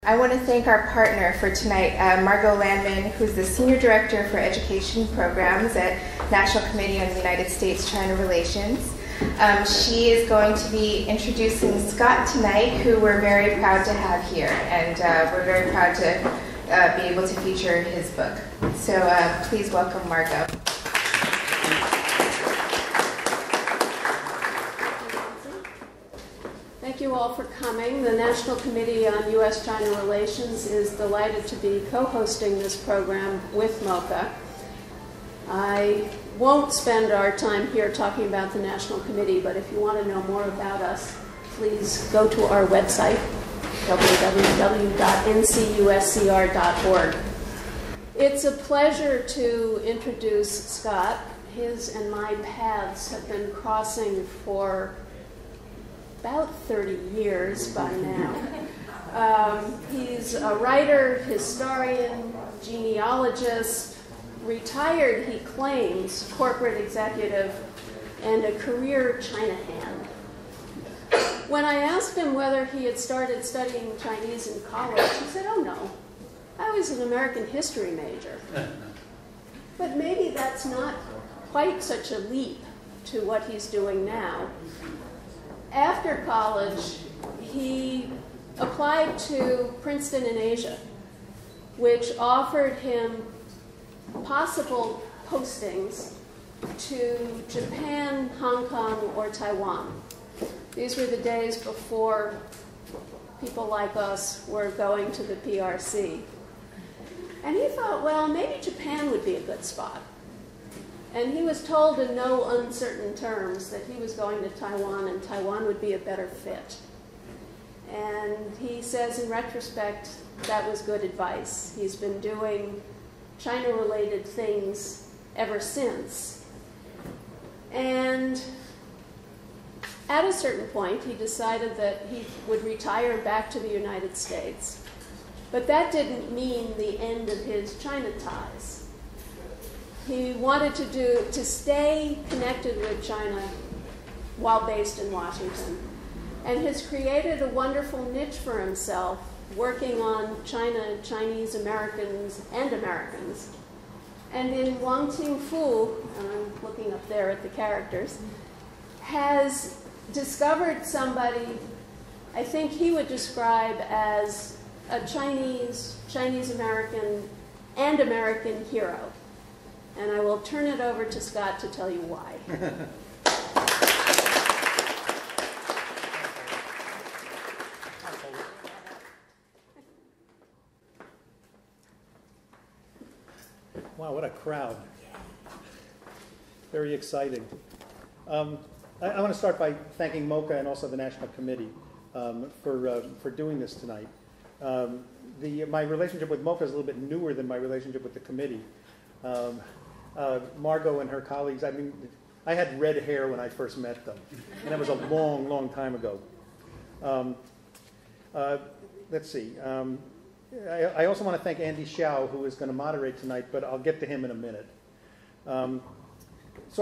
I want to thank our partner for tonight, Margot Landman, who's the Senior Director for Education Programs at National Committee on the United States-China Relations. She is going to be introducing Scott tonight, who we're very proud to have here, and we're very proud to be able to feature his book. So please welcome Margot. Thank you all for coming. The National Committee on U.S.-China Relations is delighted to be co-hosting this program with MoCA. I won't spend our time here talking about the National Committee, but if you want to know more about us, please go to our website, www.ncuscr.org. It's a pleasure to introduce Scott. His and my paths have been crossing for about 30 years by now. He's a writer, historian, genealogist, retired, he claims, corporate executive, and a career China hand. When I asked him whether he had started studying Chinese in college, he said, "Oh no, I was an American history major." But maybe that's not quite such a leap to what he's doing now. After college, he applied to Princeton in Asia, which offered him possible postings to Japan, Hong Kong, or Taiwan. These were the days before people like us were going to the PRC. And he thought, well, maybe Japan would be a good spot. And he was told in no uncertain terms that he was going to Taiwan and Taiwan would be a better fit. And he says in retrospect, that was good advice. He's been doing China-related things ever since. And at a certain point, he decided that he would retire back to the United States. But that didn't mean the end of his China ties. He wanted to stay connected with China while based in Washington, and has created a wonderful niche for himself working on China, Chinese Americans, and Americans. And in Wong Chin Foo, and I'm looking up there at the characters, has discovered somebody I think he would describe as a Chinese American, and American hero. And I will turn it over to Scott to tell you why. Wow, what a crowd. Very exciting. I want to start by thanking MoCA and also the National Committee for doing this tonight. My relationship with MoCA is a little bit newer than my relationship with the committee. Margot and her colleagues, I mean, I had red hair when I first met them, and that was a long, long time ago. Let's see. I also want to thank Andy Xiao, who is going to moderate tonight, but I'll get to him in a minute. So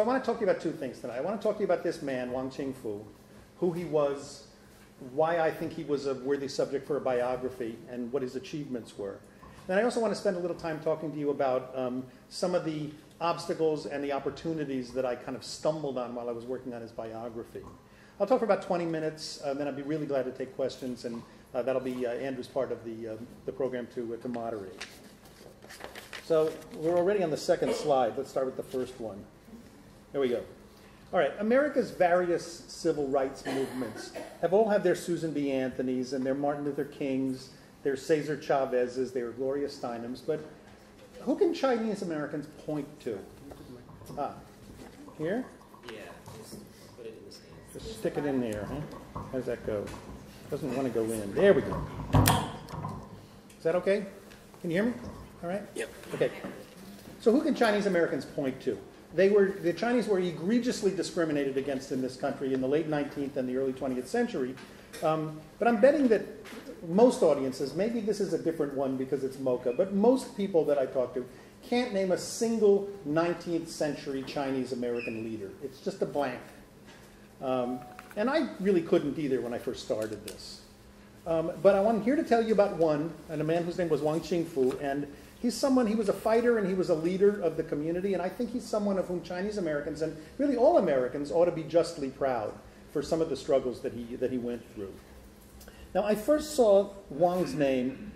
I want to talk to you about two things tonight. I want to talk to you about this man, Wong Chin Foo, who he was, why I think he was a worthy subject for a biography, and what his achievements were. And I also want to spend a little time talking to you about some of the obstacles and the opportunities that I kind of stumbled on while I was working on his biography. I'll talk for about 20 minutes, then I'll be really glad to take questions, and that'll be Andrew's part of the program to moderate. So we're already on the second slide. Let's start with the first one. There we go. All right, America's various civil rights movements have all had their Susan B. Anthonys and their Martin Luther Kings, their Cesar Chavez's, their Gloria Steinems, but who can Chinese Americans point to? Here? Yeah, just put it in the stand. Just stick it in there, huh? How does that go? Doesn't want to go in. There we go. Is that okay? Can you hear me? All right? Yep. Okay. So who can Chinese Americans point to? The Chinese were egregiously discriminated against in this country in the late 19th and the early 20th century. But I'm betting that most audiences, maybe this is a different one because it's MoCA, but most people that I talk to can't name a single 19th century Chinese American leader. It's just a blank. And I really couldn't either when I first started this. But I'm here to tell you about one, and a man whose name was Wong Chin Foo, and he's someone, he was a fighter and he was a leader of the community, and I think he's someone of whom Chinese Americans, and really all Americans, ought to be justly proud for some of the struggles that he went through. Now, I first saw Wang's name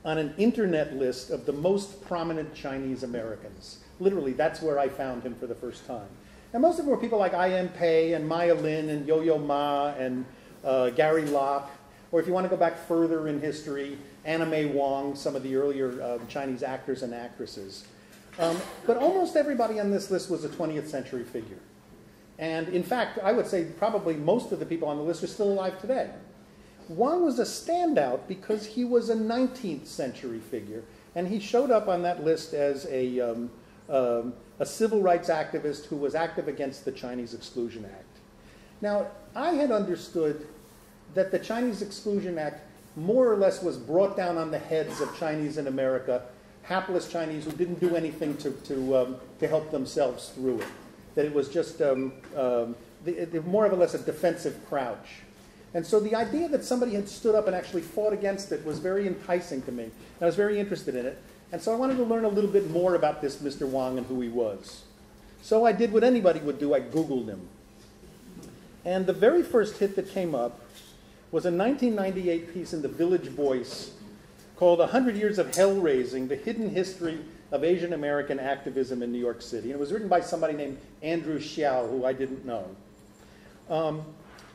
on an internet list of the most prominent Chinese Americans. Literally, that's where I found him for the first time. And most of them were people like I.M. Pei and Maya Lin and Yo-Yo Ma and Gary Locke, or if you want to go back further in history, Anna May Wong, some of the earlier Chinese actors and actresses. But almost everybody on this list was a 20th century figure. And in fact, I would say probably most of the people on the list are still alive today. Wang was a standout because he was a 19th century figure, and he showed up on that list as a civil rights activist who was active against the Chinese Exclusion Act. Now, I had understood that the Chinese Exclusion Act more or less was brought down on the heads of Chinese in America, hapless Chinese who didn't do anything to help themselves through it. That it was just more or less a defensive crouch. And so the idea that somebody had stood up and actually fought against it was very enticing to me. And I was very interested in it. And so I wanted to learn a little bit more about this Mr. Wang and who he was. So I did what anybody would do. I Googled him. And the very first hit that came up was a 1998 piece in the Village Voice called 100 Years of Hell-Raising, The Hidden History of Asian American Activism in New York City. And it was written by somebody named Andrew Xiao, who I didn't know.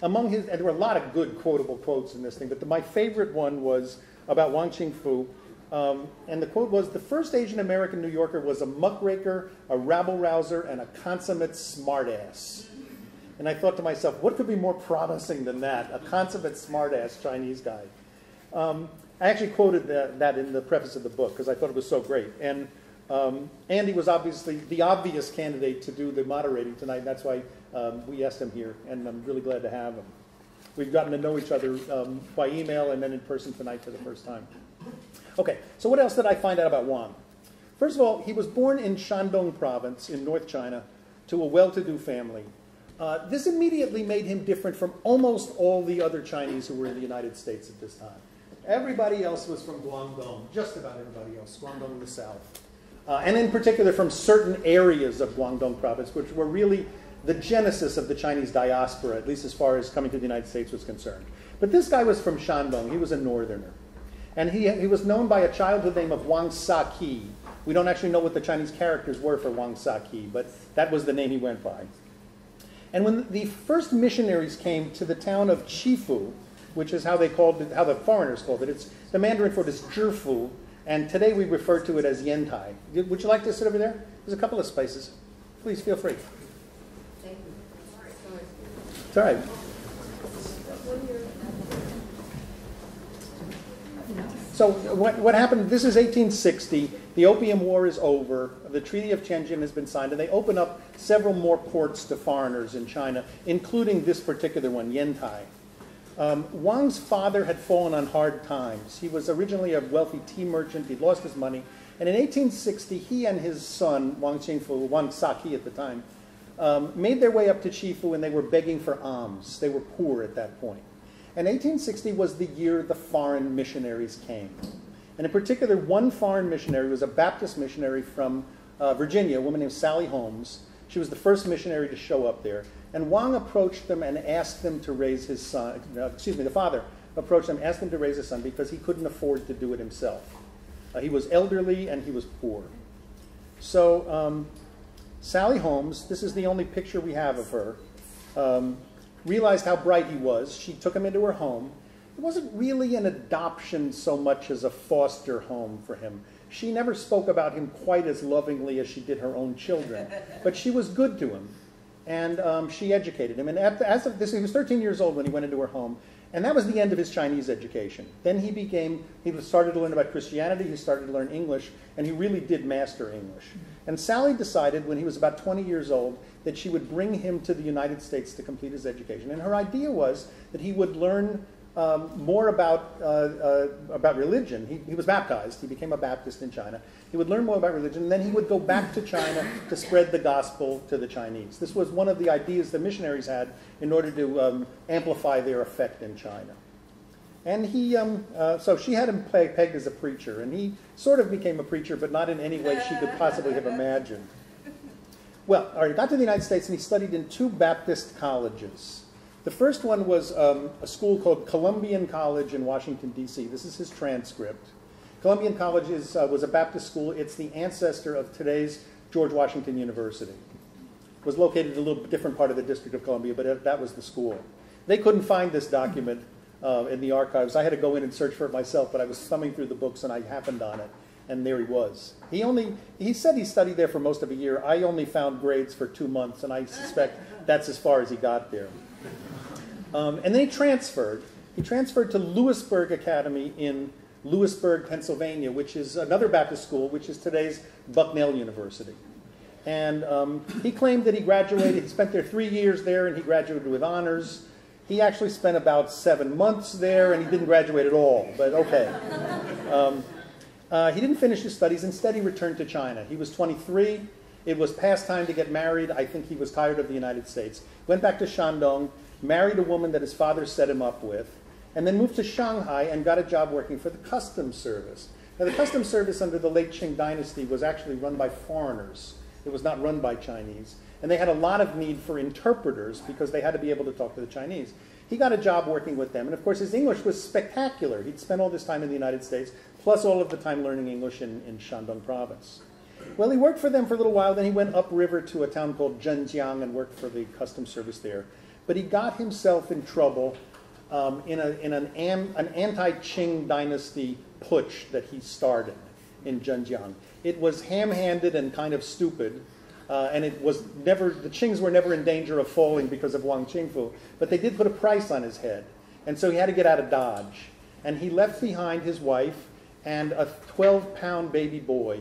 And there were a lot of good quotable quotes in this thing, but my favorite one was about Wong Chin Foo. And the quote was, "The first Asian American New Yorker was a muckraker, a rabble-rouser, and a consummate smartass." And I thought to myself, what could be more promising than that? A consummate smartass Chinese guy. I actually quoted that in the preface of the book because I thought it was so great. And Andy was obviously the obvious candidate to do the moderating tonight, and that's why we asked him here, and I'm really glad to have him. We've gotten to know each other by email and then in person tonight for the first time. Okay, so what else did I find out about Wang? First of all, he was born in Shandong province in North China to a well-to-do family. This immediately made him different from almost all the other Chinese who were in the United States at this time. Everybody else was from Guangdong, just about everybody else, Guangdong in the south. And in particular from certain areas of Guangdong province, which were really the genesis of the Chinese diaspora, at least as far as coming to the United States was concerned. But this guy was from Shandong. He was a northerner. And he was known by a childhood name of Wang Saki. We don't actually know what the Chinese characters were for Wang Saki, but that was the name he went by. And when the first missionaries came to the town of Chifu, which is how they called it, how the foreigners called it, it's the Mandarin for it is Zhifu, and today we refer to it as Yantai. Would you like to sit over there? There's a couple of spaces. Please feel free. Thank you. It's all right. So what happened, this is 1860, the Opium War is over, the Treaty of Tianjin has been signed, and they open up several more ports to foreigners in China, including this particular one, Yantai. Wang's father had fallen on hard times. He was originally a wealthy tea merchant, he'd lost his money, and in 1860, he and his son, Wang Chin Foo, Wang Saki at the time, made their way up to Chifu, and they were begging for alms. They were poor at that point. And 1860 was the year the foreign missionaries came. And in particular, one foreign missionary was a Baptist missionary from Virginia, a woman named Sally Holmes. She was the first missionary to show up there. And Wang approached them and asked them to raise his son, the father approached them and asked them to raise his son because he couldn't afford to do it himself. He was elderly and he was poor. So Sally Holmes, this is the only picture we have of her, realized how bright he was. She took him into her home. It wasn't really an adoption so much as a foster home for him. She never spoke about him quite as lovingly as she did her own children, but she was good to him, and she educated him. And as of this, he was 13 years old when he went into her home, and that was the end of his Chinese education. Then he started to learn about Christianity, he started to learn English, and he really did master English. And Sally decided when he was about 20 years old that she would bring him to the United States to complete his education. And her idea was that he would learn more about religion. He was baptized. He became a Baptist in China. He would learn more about religion, and then he would go back to China to spread the gospel to the Chinese. This was one of the ideas the missionaries had in order to amplify their effect in China. And so she had him pegged as a preacher, and he sort of became a preacher, but not in any way she could possibly have imagined. Well, all right, he got to the United States, and he studied in 2 Baptist colleges. The first one was a school called Colombian College in Washington, D.C. This is his transcript. Colombian College was a Baptist school. It's the ancestor of today's George Washington University. It was located in a little different part of the District of Columbia, but that was the school. They couldn't find this document in the archives. I had to go in and search for it myself, but I was thumbing through the books and I happened on it, and there he was. He said he studied there for most of a year. I only found grades for 2 months, and I suspect that's as far as he got there. And then he transferred. He transferred to Lewisburg Academy in Lewisburg, Pennsylvania, which is another Baptist school, which is today's Bucknell University. And he claimed that he graduated. He spent there 3 years there, and he graduated with honors. He actually spent about 7 months there, and he didn't graduate at all, but okay. He didn't finish his studies. Instead, he returned to China. He was 23. It was past time to get married. I think he was tired of the United States. Went back to Shandong, married a woman that his father set him up with, and then moved to Shanghai and got a job working for the Customs Service. Now, the Customs Service under the late Qing dynasty was actually run by foreigners. It was not run by Chinese. And they had a lot of need for interpreters because they had to be able to talk to the Chinese. He got a job working with them. And of course, his English was spectacular. He'd spent all this time in the United States, plus all of the time learning English in Shandong province. Well, he worked for them for a little while. Then he went upriver to a town called Zhenjiang and worked for the Customs Service there. But he got himself in trouble in an anti-Qing dynasty putsch that he started in Zhenjiang. It was ham-handed and kind of stupid. And it was never, the Qings were never in danger of falling because of Wong Chin Foo, but they did put a price on his head. And so he had to get out of Dodge. And he left behind his wife and a 12-pound baby boy,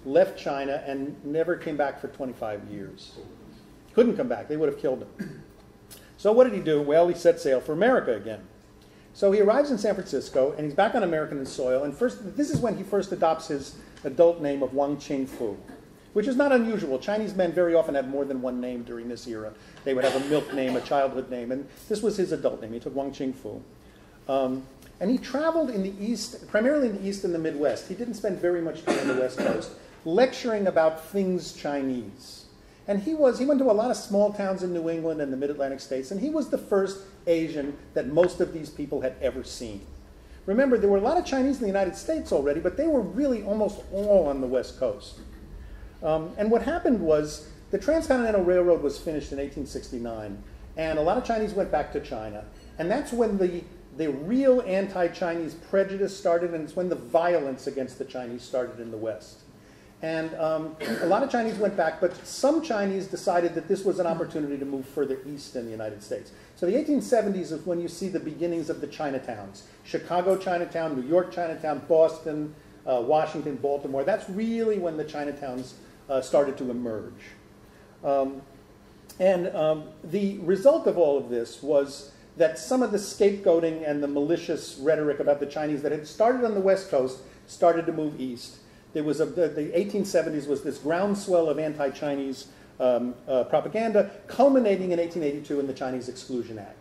left China, and never came back for 25 years. Couldn't come back. They would have killed him. So what did he do? Well, he set sail for America again. So he arrives in San Francisco, and he's back on American soil. And this is when he first adopts his adult name of Wong Chin Foo, which is not unusual. Chinese men very often had more than one name during this era. They would have a milk name, a childhood name, and this was his adult name. He took Wong Chin Foo. And he traveled in the East, primarily in the East and the Midwest. He didn't spend very much time on the West Coast, lecturing about things Chinese. And he went to a lot of small towns in New England and the Mid-Atlantic states, and he was the first Asian that most of these people had ever seen. Remember, there were a lot of Chinese in the United States already, but they were really almost all on the West Coast. And what happened was the Transcontinental Railroad was finished in 1869, and a lot of Chinese went back to China. And that's when the real anti-Chinese prejudice started, and it's when the violence against the Chinese started in the West. And a lot of Chinese went back, but some Chinese decided that this was an opportunity to move further east in the United States. So the 1870s is when you see the beginnings of the Chinatowns. Chicago Chinatown, New York Chinatown, Boston, Washington, Baltimore. That's really when the Chinatowns started to emerge. The result of all of this was that some of the scapegoating and the malicious rhetoric about the Chinese that had started on the West Coast started to move east. There was the 1870s was this groundswell of anti-Chinese propaganda, culminating in 1882 in the Chinese Exclusion Act.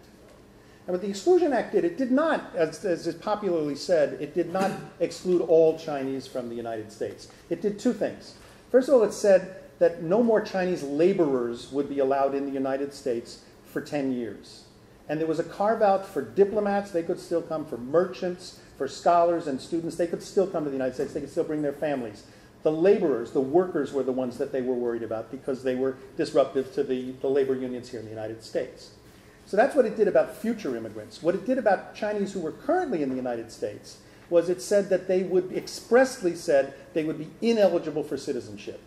And what the Exclusion Act did, it did not, as is popularly said, it did not exclude all Chinese from the United States. It did two things. First of all, it said that no more Chinese laborers would be allowed in the United States for 10 years. And there was a carve-out for diplomats. They could still come, for merchants, for scholars and students. They could still come to the United States. They could still bring their families. The laborers, the workers, were the ones that they were worried about because they were disruptive to the labor unions here in the United States. So that's what it did about future immigrants. What it did about Chinese who were currently in the United States was it said that they would, expressly said, they would be ineligible for citizenship.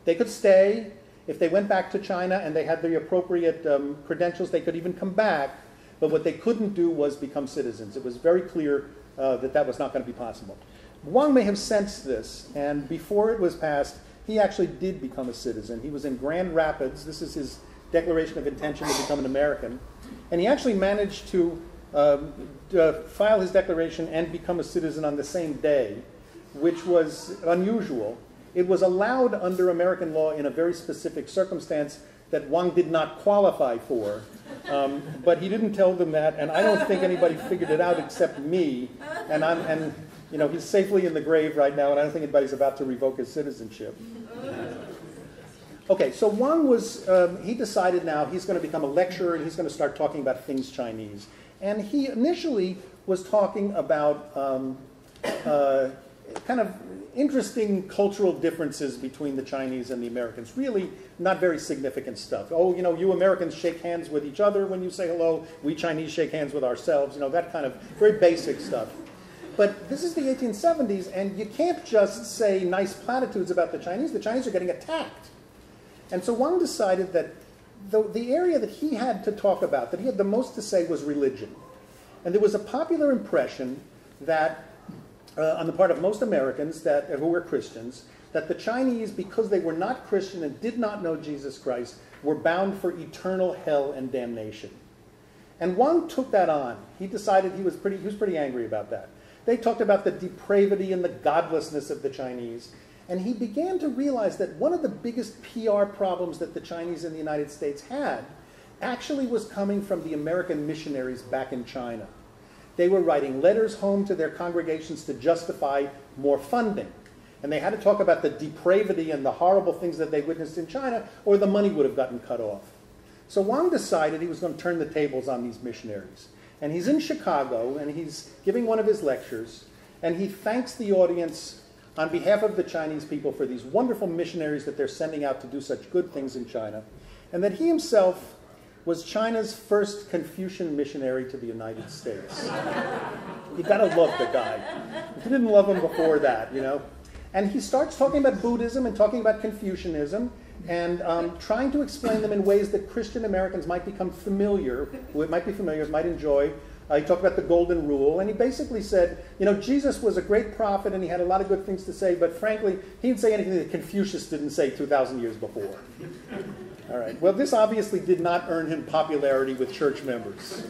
They could stay. If they went back to China and they had the appropriate credentials, they could even come back. But what they couldn't do was become citizens. It was very clear that that was not going to be possible. Wang may have sensed this, and before it was passed, he actually did become a citizen. He was in Grand Rapids. This is his declaration of intention to become an American. And he actually managed to file his declaration and become a citizen on the same day, which was unusual. It was allowed under American law in a very specific circumstance that Wang did not qualify for, But he didn't tell them that, and I don't think anybody figured it out except me. And you know, he's safely in the grave right now, and I don't think anybody's about to revoke his citizenship. Okay, so Wang was, he decided now he's going to become a lecturer, and he's going to start talking about things Chinese. And he initially was talking about kind of interesting cultural differences between the Chinese and the Americans. Really not very significant stuff. Oh, you know, you Americans shake hands with each other when you say hello. We Chinese shake hands with ourselves. You know, that kind of very basic stuff. But this is the 1870s, and you can't just say nice platitudes about the Chinese. The Chinese are getting attacked. And so Wang decided that the area that he had to talk about, that he had the most to say, was religion. And there was a popular impression that, on the part of most Americans who were Christians, that the Chinese, because they were not Christian and did not know Jesus Christ, were bound for eternal hell and damnation. And Wang took that on. He decided he was pretty angry about that. They talked about the depravity and the godlessness of the Chinese. And he began to realize that one of the biggest PR problems that the Chinese in the United States had actually was coming from the American missionaries back in China. They were writing letters home to their congregations to justify more funding. And they had to talk about the depravity and the horrible things that they witnessed in China, or the money would have gotten cut off. So Wang decided he was going to turn the tables on these missionaries. And he's in Chicago, and he's giving one of his lectures, and he thanks the audience on behalf of the Chinese people for these wonderful missionaries that they're sending out to do such good things in China, and that he himself was China's first Confucian missionary to the United States. You gotta love the guy. If you didn't love him before that, you know. And he starts talking about Buddhism and talking about Confucianism, and trying to explain them in ways that Christian Americans might become familiar with, might enjoy. He talked about the Golden Rule, and he basically said, you know, Jesus was a great prophet, and he had a lot of good things to say, but frankly, he didn't say anything that Confucius didn't say 2,000 years before. All right. Well, this obviously did not earn him popularity with church members.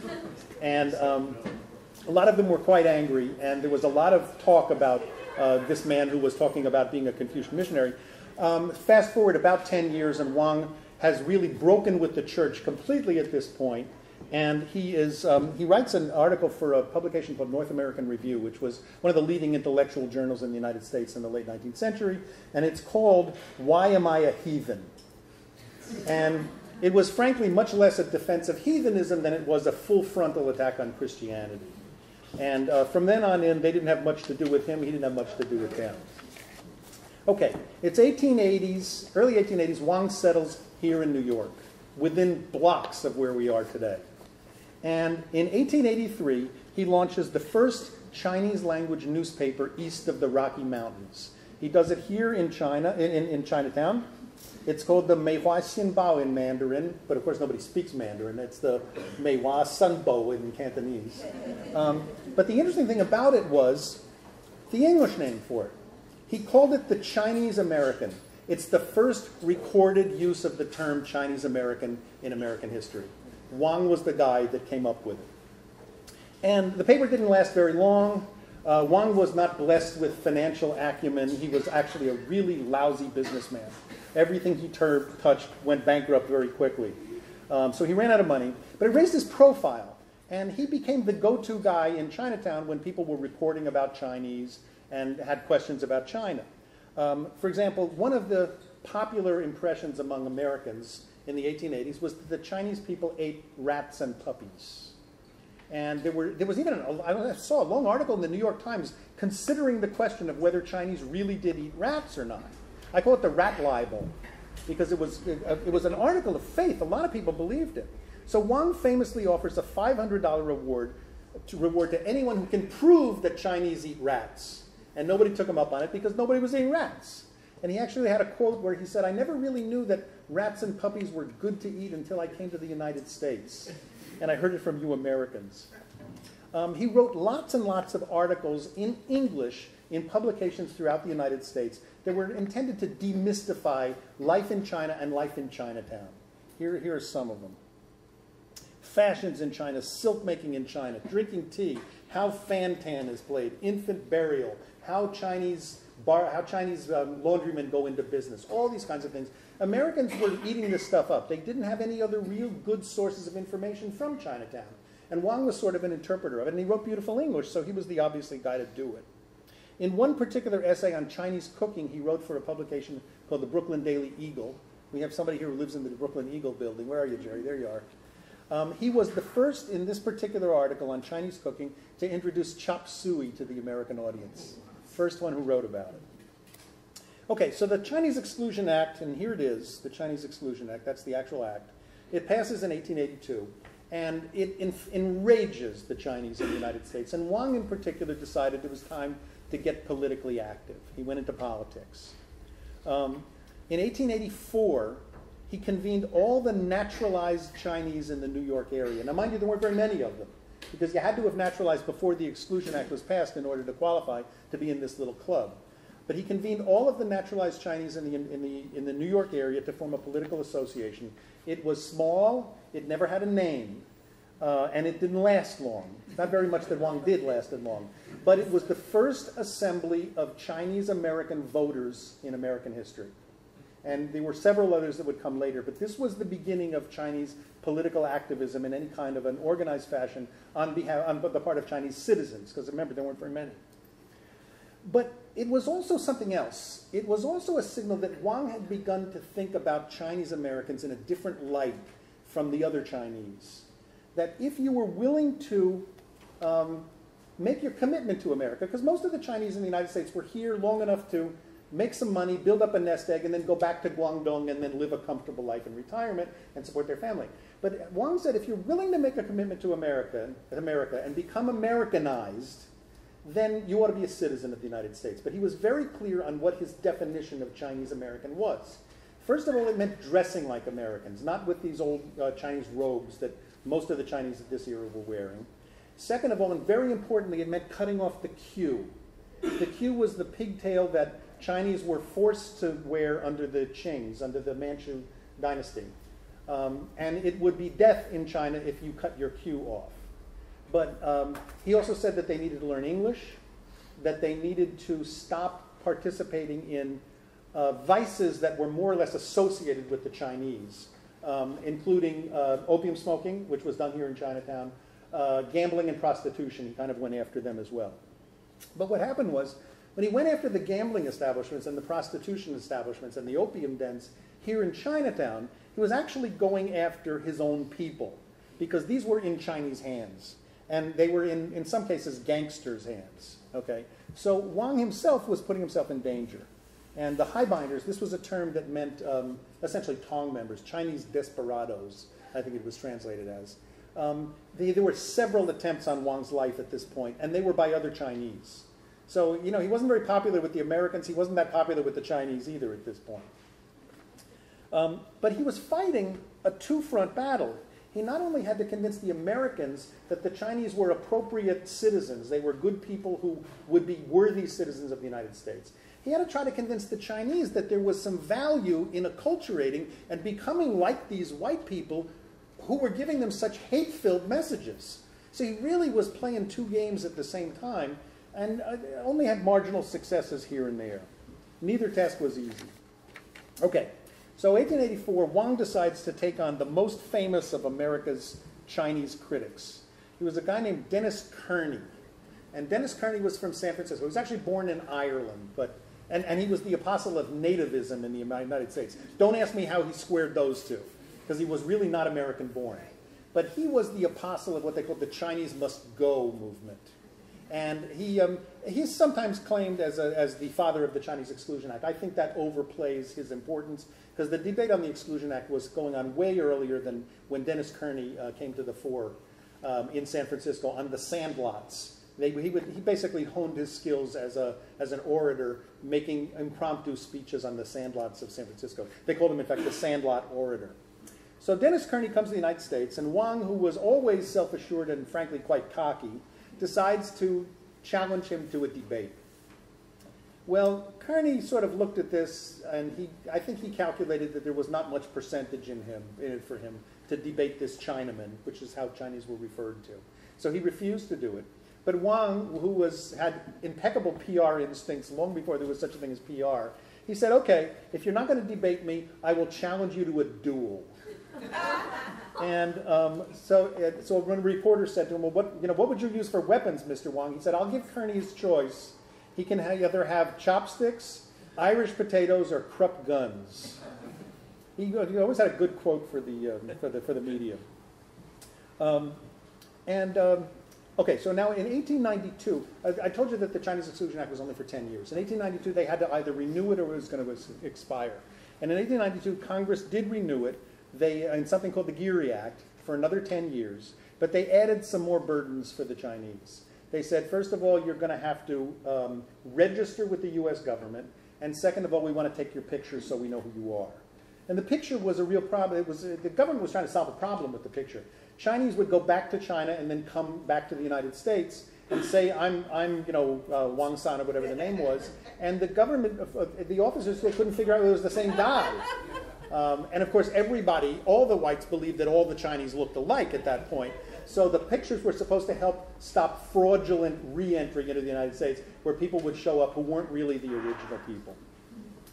And a lot of them were quite angry, and there was a lot of talk about this man who was talking about being a Confucian missionary. Fast forward about 10 years, and Wang has really broken with the church completely at this point. And he writes an article for a publication called North American Review, which was one of the leading intellectual journals in the United States in the late 19th century. And it's called, "Why Am I a Heathen?" And it was frankly much less a defense of heathenism than it was a full frontal attack on Christianity. And from then on in, they didn't have much to do with him. He didn't have much to do with them. Okay, it's 1880s, early 1880s. Wang settles here in New York, within blocks of where we are today. And in 1883, he launches the first Chinese language newspaper east of the Rocky Mountains. He does it here in China, in Chinatown. It's called the Meihua Xinbao in Mandarin, but of course nobody speaks Mandarin. It's the Meihua Sunbo in Cantonese. But the interesting thing about it was the English name for it. He called it the Chinese American. It's the first recorded use of the term Chinese American in American history. Wang was the guy that came up with it. And the paper didn't last very long. Wang was not blessed with financial acumen. He was actually a really lousy businessman. Everything he touched went bankrupt very quickly. So he ran out of money. But it raised his profile. And he became the go-to guy in Chinatown when people were reporting about Chinese and had questions about China. For example, one of the popular impressions among Americans in the 1880s was that the Chinese people ate rats and puppies. And there was even, I saw a long article in the New York Times considering the question of whether Chinese really did eat rats or not. I call it the rat libel, because it was an article of faith. A lot of people believed it. So Wang famously offers a $500 reward to anyone who can prove that Chinese eat rats. And nobody took him up on it because nobody was eating rats. And he actually had a quote where he said, "I never really knew that rats and puppies were good to eat until I came to the United States. And I heard it from you Americans." He wrote lots and lots of articles in English in publications throughout the United States that were intended to demystify life in China and life in Chinatown. Here are some of them. Fashions in China, silk making in China, drinking tea, how fan tan is played, infant burial, how Chinese how Chinese laundrymen go into business, all these kinds of things. Americans were eating this stuff up. They didn't have any other real good sources of information from Chinatown. And Wang was sort of an interpreter of it, and he wrote beautiful English, so he was the obviously guy to do it. In one particular essay on Chinese cooking, he wrote for a publication called the Brooklyn Daily Eagle. We have somebody here who lives in the Brooklyn Eagle building. Where are you, Jerry? There you are. He was the first in this particular article on Chinese cooking to introduce chop suey to the American audience. First one who wrote about it. Okay, so the Chinese Exclusion Act, and here it is, the Chinese Exclusion Act, that's the actual act. It passes in 1882, and it enrages the Chinese in the United States. And Wang in particular decided it was time to get politically active. He went into politics. In 1884, he convened all the naturalized Chinese in the New York area. Now, mind you, there weren't very many of them, because you had to have naturalized before the Exclusion Act was passed in order to qualify to be in this little club. But he convened all of the naturalized Chinese in the New York area to form a political association. It was small, it never had a name, and it didn't last long. Not very much that Wang did lasted long. But it was the first assembly of Chinese American voters in American history. And there were several others that would come later, but this was the beginning of Chinese political activism in any kind of an organized fashion on the part of Chinese citizens, because remember, there weren't very many. But it was also something else. It was also a signal that Wang had begun to think about Chinese Americans in a different light from the other Chinese. That if you were willing to make your commitment to America, because most of the Chinese in the United States were here long enough to make some money, build up a nest egg, and then go back to Guangdong and then live a comfortable life in retirement and support their family. But Wang said, if you're willing to make a commitment to America and become Americanized, then you ought to be a citizen of the United States. But he was very clear on what his definition of Chinese American was. First of all, it meant dressing like Americans, not with these old Chinese robes that most of the Chinese of this era were wearing. Second of all, and very importantly, it meant cutting off the queue. The queue was the pigtail that Chinese were forced to wear under the Qings, under the Manchu dynasty. And it would be death in China if you cut your queue off. But he also said that they needed to learn English, that they needed to stop participating in vices that were more or less associated with the Chinese, including opium smoking, which was done here in Chinatown, gambling and prostitution. He kind of went after them as well. But what happened was, when he went after the gambling establishments and the prostitution establishments and the opium dens here in Chinatown, he was actually going after his own people, because these were in Chinese hands. And they were, in some cases, gangsters' hands. Okay? So Wang himself was putting himself in danger. And the highbinders, this was a term that meant essentially Tong members, Chinese desperados, I think it was translated as. There were several attempts on Wang's life at this point, and they were by other Chinese. So, you know, he wasn't very popular with the Americans. He wasn't that popular with the Chinese either at this point. But he was fighting a two-front battle. He not only had to convince the Americans that the Chinese were appropriate citizens, they were good people who would be worthy citizens of the United States. He had to try to convince the Chinese that there was some value in acculturating and becoming like these white people who were giving them such hate-filled messages. So he really was playing two games at the same time, and only had marginal successes here and there. Neither task was easy. Okay, so 1884, Wang decides to take on the most famous of America's Chinese critics. He was a guy named Dennis Kearney. And Dennis Kearney was from San Francisco. He was actually born in Ireland, and he was the apostle of nativism in the United States. Don't ask me how he squared those two, because he was really not American-born. But he was the apostle of what they called the Chinese Must Go movement. And he's sometimes claimed as the father of the Chinese Exclusion Act. I think that overplays his importance, because the debate on the Exclusion Act was going on way earlier than when Dennis Kearney came to the fore in San Francisco on the sandlots. He basically honed his skills as an orator, making impromptu speeches on the sandlots of San Francisco. They called him, in fact, the sandlot orator. So Dennis Kearney comes to the United States, and Wang, who was always self-assured and frankly quite cocky, decides to challenge him to a debate. Well, Kearney sort of looked at this, and I think he calculated that there was not much percentage in it for him to debate this Chinaman, which is how Chinese were referred to. So he refused to do it. But Wang, who had impeccable PR instincts long before there was such a thing as PR, he said, okay, if you're not going to debate me, I will challenge you to a duel. And so when a reporter said to him, well, what would you use for weapons, Mr. Wang? He said, I'll give Kearney his choice. He can either have chopsticks, Irish potatoes, or Krupp guns. He always had a good quote for the media. Okay, so now in 1892, I told you that the Chinese Exclusion Act was only for 10 years. In 1892, they had to either renew it or it was going to expire. And in 1892, Congress did renew it in something called the Geary Act for another 10 years, but they added some more burdens for the Chinese. They said, first of all, you're going to have to register with the U.S. government, and second of all, we want to take your picture so we know who you are. And the picture was a real problem. The government was trying to solve a problem with the picture. Chinese would go back to China and then come back to the United States and say, I'm Wang San or whatever the name was, and the government, the officers, they couldn't figure out whether it was the same guy. And of course, all the whites believed that all the Chinese looked alike at that point. So the pictures were supposed to help stop fraudulent re-entry into the United States, where people would show up who weren't really the original people.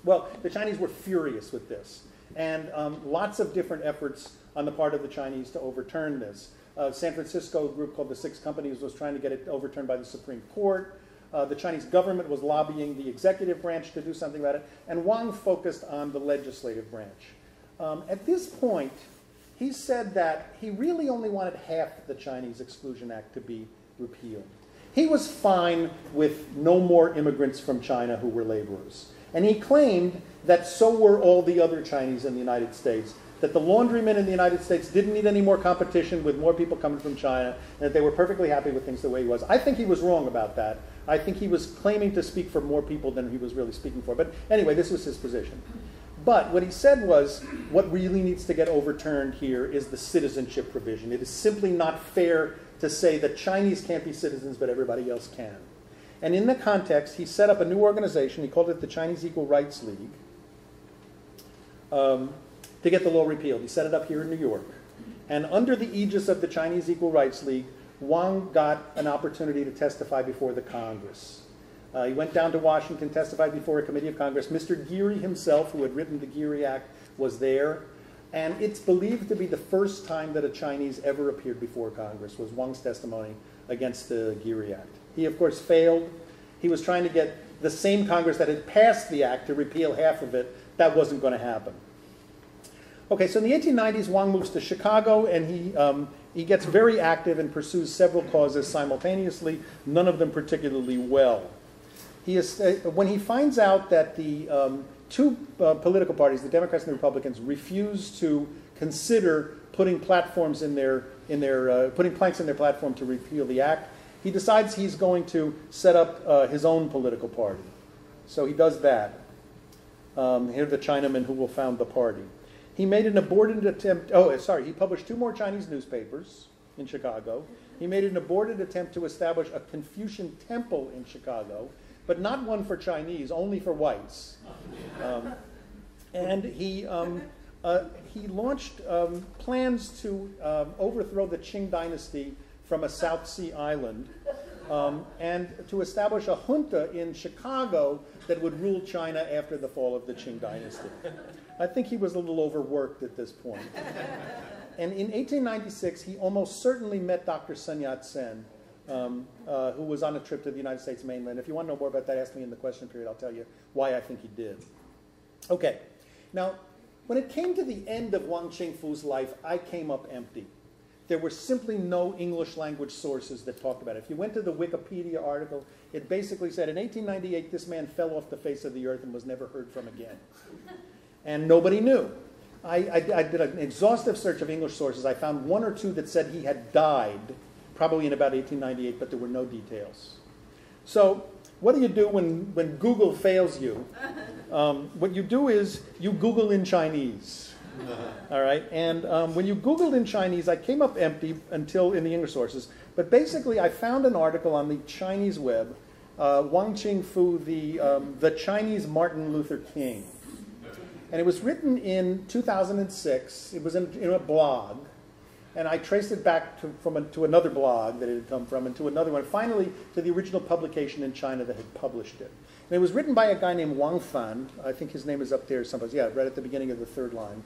Well, the Chinese were furious with this, and lots of different efforts on the part of the Chinese to overturn this. San Francisco, a group called the Six Companies, was trying to get it overturned by the Supreme Court. The Chinese government was lobbying the executive branch to do something about it, and Wang focused on the legislative branch. At this point, he said that he really only wanted half the Chinese Exclusion Act to be repealed. He was fine with no more immigrants from China who were laborers. And he claimed that so were all the other Chinese in the United States, that the laundrymen in the United States didn't need any more competition with more people coming from China, and that they were perfectly happy with things the way he was. I think he was wrong about that. I think he was claiming to speak for more people than he was really speaking for. But anyway, this was his position. But what he said was, what really needs to get overturned here is the citizenship provision. It is simply not fair to say that Chinese can't be citizens, but everybody else can. And in the context, he set up a new organization. He called it the Chinese Equal Rights League, to get the law repealed. He set it up here in New York. And under the aegis of the Chinese Equal Rights League, Wang got an opportunity to testify before the Congress. He went down to Washington, testified before a committee of Congress. Mr. Geary himself, who had written the Geary Act, was there. And it's believed to be the first time that a Chinese ever appeared before Congress was Wang's testimony against the Geary Act. He, of course, failed. He was trying to get the same Congress that had passed the act to repeal half of it. That wasn't going to happen. Okay, so in the 1890s, Wang moves to Chicago, and he gets very active and pursues several causes simultaneously, none of them particularly well. When he finds out that the two political parties, the Democrats and the Republicans, refuse to consider putting platforms putting planks in their platform to repeal the act, he decides he's going to set up his own political party. So he does that. Here are the Chinamen who will found the party. He made an aborted attempt. He published 2 more Chinese newspapers in Chicago. He made an aborted attempt to establish a Confucian temple in Chicago, but not one for Chinese, only for whites. And he launched plans to overthrow the Qing dynasty from a South Sea island, and to establish a junta in Chicago that would rule China after the fall of the Qing dynasty. I think he was a little overworked at this point. And in 1896, he almost certainly met Dr. Sun Yat-sen, who was on a trip to the United States mainland. If you want to know more about that, ask me in the question period. I'll tell you why I think he did. Okay. Now, when it came to the end of Wang Chin Foo's life, I came up empty. There were simply no English language sources that talked about it. If you went to the Wikipedia article, it basically said, in 1898, this man fell off the face of the earth and was never heard from again. And nobody knew. I did an exhaustive search of English sources. I found 1 or 2 that said he had died, probably in about 1898, but there were no details. So what do you do when Google fails you? What you do is you Google in Chinese. All right, and when you Googled in Chinese, I came up empty until in the English sources. But basically, I found an article on the Chinese web, Wong Chin Foo, the Chinese Martin Luther King. And it was written in 2006. It was in a blog. And I traced it back to another blog that it had come from, and to another one, finally to the original publication in China that had published it. And it was written by a guy named Wang Fan. I think his name is up there someplace. Yeah, right at the beginning of the third line.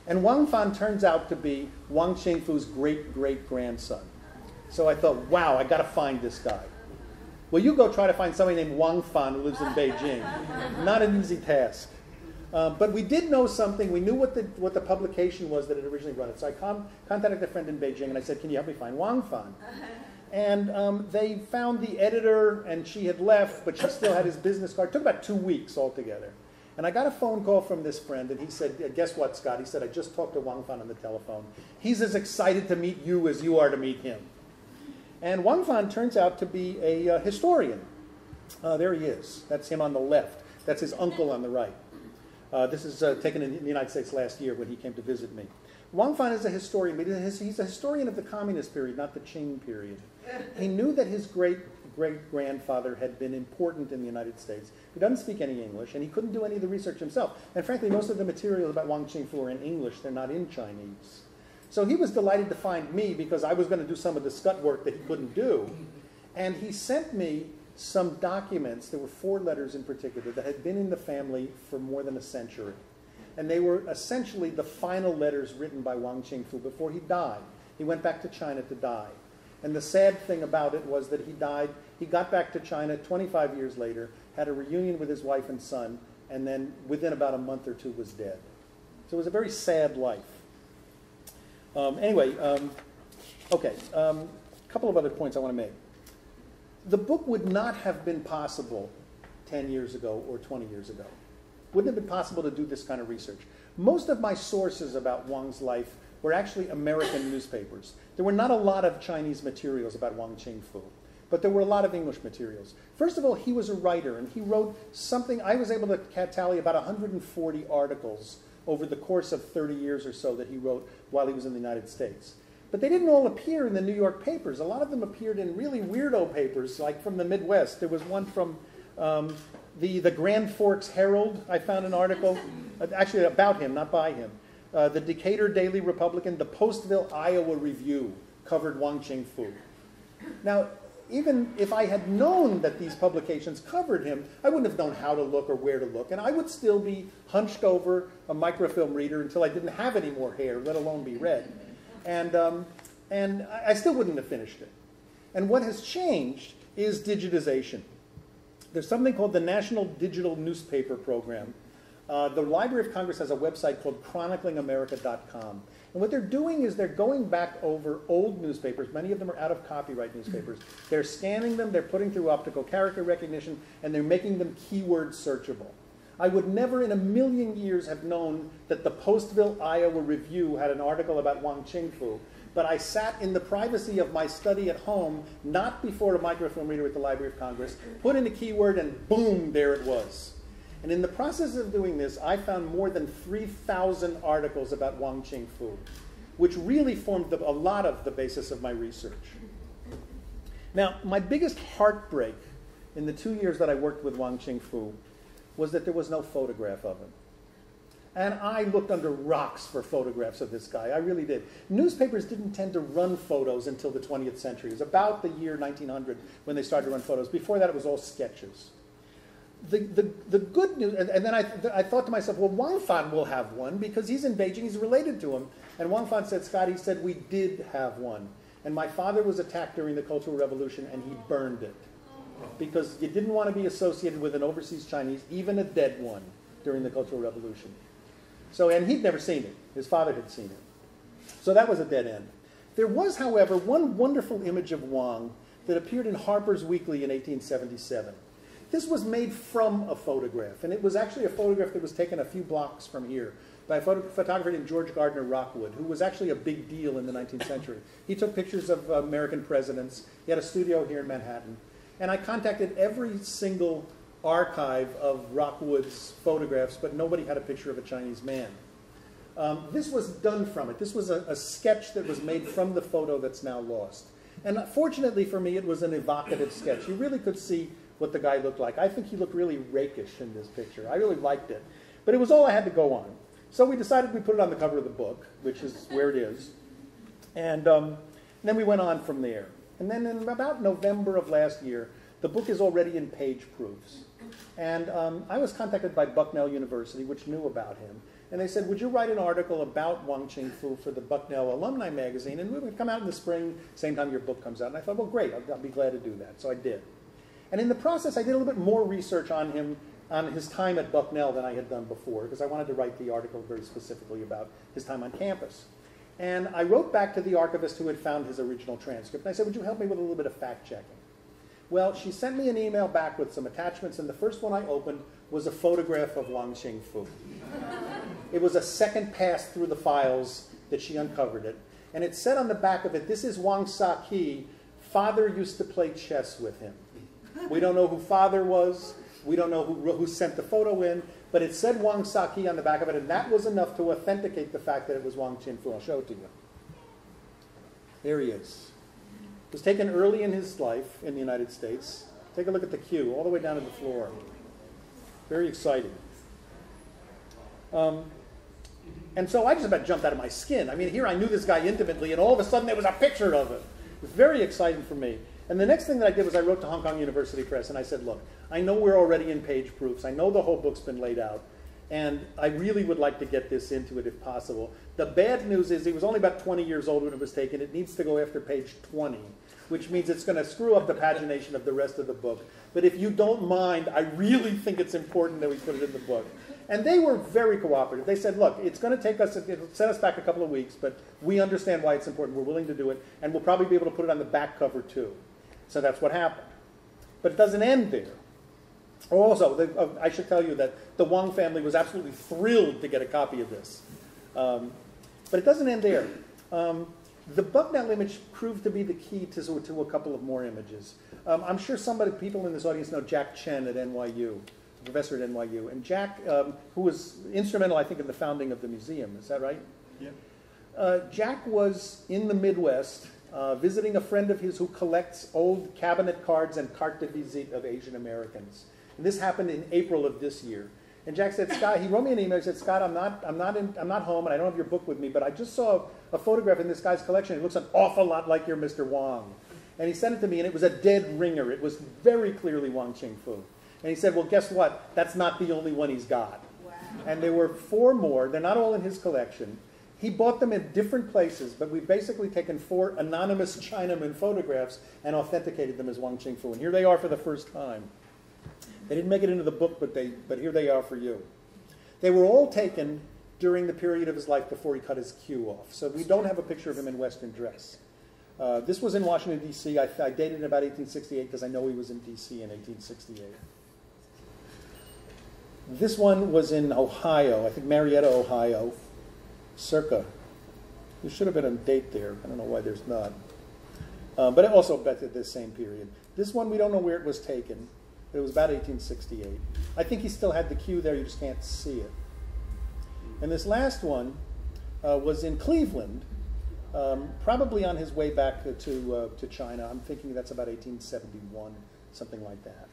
And Wang Fan turns out to be Wong Chin Foo's great-great-grandson. So I thought, wow, I got to find this guy. Well, you go try to find somebody named Wang Fan who lives in Beijing. Not an easy task. But we did know something. We knew what the publication was that had originally run it. So I contacted a friend in Beijing, and I said, can you help me find Wang Fan? And they found the editor, and she had left, but she still had his business card. It took about 2 weeks altogether. And I got a phone call from this friend, and he said, guess what, Scott? He said, I just talked to Wang Fan on the telephone. He's as excited to meet you as you are to meet him. And Wang Fan turns out to be a historian. There he is. That's him on the left. That's his uncle on the right. This is taken in the United States last year when he came to visit me. Wang Fan is a historian, but he's a historian of the communist period, not the Qing period. He knew that his great-great-grandfather had been important in the United States. He doesn't speak any English, and he couldn't do any of the research himself. And frankly, most of the materials about Wong Chin Foo are in English. They're not in Chinese. So he was delighted to find me because I was going to do some of the scut work that he couldn't do. And he sent me some documents. There were 4 letters in particular that had been in the family for more than a century. And they were essentially the final letters written by Wong Chin Foo before he died. He went back to China to die. And the sad thing about it was that he died. He got back to China 25 years later, had a reunion with his wife and son, and then within about a month or 2 was dead. So it was a very sad life. A couple of other points I want to make. The book would not have been possible 10 years ago or 20 years ago. Wouldn't have been possible to do this kind of research. Most of my sources about Wang's life were actually American newspapers. There were not a lot of Chinese materials about Wong Chin Foo, but there were a lot of English materials. First of all, he was a writer, and he wrote something. I was able to tally about 140 articles over the course of 30 years or so that he wrote while he was in the United States. But they didn't all appear in the New York papers. A lot of them appeared in really weirdo papers, like from the Midwest. There was one from the Grand Forks Herald. I found an article, actually about him, not by him. The Decatur Daily Republican, the Postville, Iowa Review covered Wong Chin Foo. Now, even if I had known that these publications covered him, I wouldn't have known how to look or where to look, and I would still be hunched over a microfilm reader until I didn't have any more hair, let alone be read. And I still wouldn't have finished it. And what has changed is digitization. There's something called the National Digital Newspaper Program. The Library of Congress has a website called chroniclingamerica.com. And what they're doing is they're going back over old newspapers. Many of them are out of copyright newspapers. They're scanning them, they're putting through optical character recognition, and they're making them keyword searchable. I would never in a million years have known that the Postville, Iowa Review had an article about Wong Chin Foo, but I sat in the privacy of my study at home, not before a microfilm reader at the Library of Congress, put in a keyword, and boom, there it was. And in the process of doing this, I found more than 3,000 articles about Wong Chin Foo, which really formed a lot of the basis of my research. Now, my biggest heartbreak in the 2 years that I worked with Wong Chin Foo was that there was no photograph of him. And I looked under rocks for photographs of this guy. I really did. Newspapers didn't tend to run photos until the 20th century. It was about the year 1900 when they started to run photos. Before that, it was all sketches. The good news, and then I thought to myself, well, Wang Fan will have one because he's in Beijing, he's related to him. And Wang Fan said, Scott, he said, we did have one. And my father was attacked during the Cultural Revolution, and he burned it. Because you didn't want to be associated with an overseas Chinese, even a dead one, during the Cultural Revolution. So, and he'd never seen it. His father had seen it. So that was a dead end. There was, however, one wonderful image of Wang that appeared in Harper's Weekly in 1877. This was made from a photograph, and it was actually a photograph that was taken a few blocks from here by a photographer named George Gardner Rockwood, who was actually a big deal in the 19th century. He took pictures of American presidents. He had a studio here in Manhattan. And I contacted every single archive of Rockwood's photographs, but nobody had a picture of a Chinese man. This was done from it. This was a sketch that was made from the photo that's now lost. And fortunately for me, it was an evocative sketch. You really could see what the guy looked like. I think he looked really rakish in this picture. I really liked it. But it was all I had to go on. So we decided we'd put it on the cover of the book, which is where it is. And then we went on from there. And then in about November of last year, the book is already in page proofs. And I was contacted by Bucknell University, which knew about him. And they said, would you write an article about Wong Chin Foo for the Bucknell Alumni Magazine? And it would come out in the spring, same time your book comes out. And I thought, well, great, I'll be glad to do that. So I did. And in the process, I did a little bit more research on him, on his time at Bucknell than I had done before, because I wanted to write the article very specifically about his time on campus. And I wrote back to the archivist who had found his original transcript. And I said, would you help me with a little bit of fact-checking? Well, she sent me an email back with some attachments, and the first one I opened was a photograph of Wong Chin Foo. It was a second pass through the files that she uncovered it. And it said on the back of it, this is Wang Sa-ki. Father used to play chess with him. We don't know who father was. We don't know who sent the photo in. But it said Wang Sa-ki on the back of it, and that was enough to authenticate the fact that it was Wong Chin Foo. I'll show it to you. There he is. It was taken early in his life in the United States. Take a look at the queue, all the way down to the floor. Very exciting. And so I just about jumped out of my skin. I mean, here I knew this guy intimately, and all of a sudden there was a picture of it. It was very exciting for me. And the next thing that I did was I wrote to Hong Kong University Press, and I said, look, I know we're already in page proofs. I know the whole book's been laid out, and I really would like to get this into it if possible. The bad news is he was only about 20 years old when it was taken. It needs to go after page 20, which means it's going to screw up the pagination of the rest of the book. But if you don't mind, I really think it's important that we put it in the book. And they were very cooperative. They said, look, it's going to take us, it'll set us back a couple of weeks, but we understand why it's important. We're willing to do it, and we'll probably be able to put it on the back cover too. So that's what happened. But it doesn't end there. Also, I should tell you that the Wang family was absolutely thrilled to get a copy of this. But it doesn't end there. The Bucknell image proved to be the key to a couple of more images. I'm sure people in this audience know Jack Chen at NYU, a professor at NYU. And Jack, who was instrumental, I think, in the founding of the museum. Is that right? Yeah. Jack was in the Midwest visiting a friend of his who collects old cabinet cards and carte de visite of Asian Americans. And this happened in April of this year. And Jack said, Scott, he wrote me an email. He said, Scott, I'm not home, and I don't have your book with me, but I just saw a photograph in this guy's collection. It looks an awful lot like your Mr. Wang. And he sent it to me, and it was a dead ringer. It was very clearly Wong Chin Foo. And he said, well, guess what? That's not the only one he's got. Wow. And there were 4 more. They're not all in his collection. He bought them in different places, but we've basically taken 4 anonymous Chinaman photographs and authenticated them as Wong Chin Foo. And here they are for the first time. They didn't make it into the book, but here they are for you. They were all taken during the period of his life before he cut his queue off. So we don't have a picture of him in Western dress. This was in Washington, D.C. I dated it about 1868 because I know he was in D.C. in 1868. This one was in Ohio, I think Marietta, Ohio, circa. There should have been a date there. I don't know why there's not. But it also back at this same period. This one, we don't know where it was taken. It was about 1868. I think he still had the queue there, you just can't see it. And this last one was in Cleveland, probably on his way back to China. I'm thinking that's about 1871, something like that.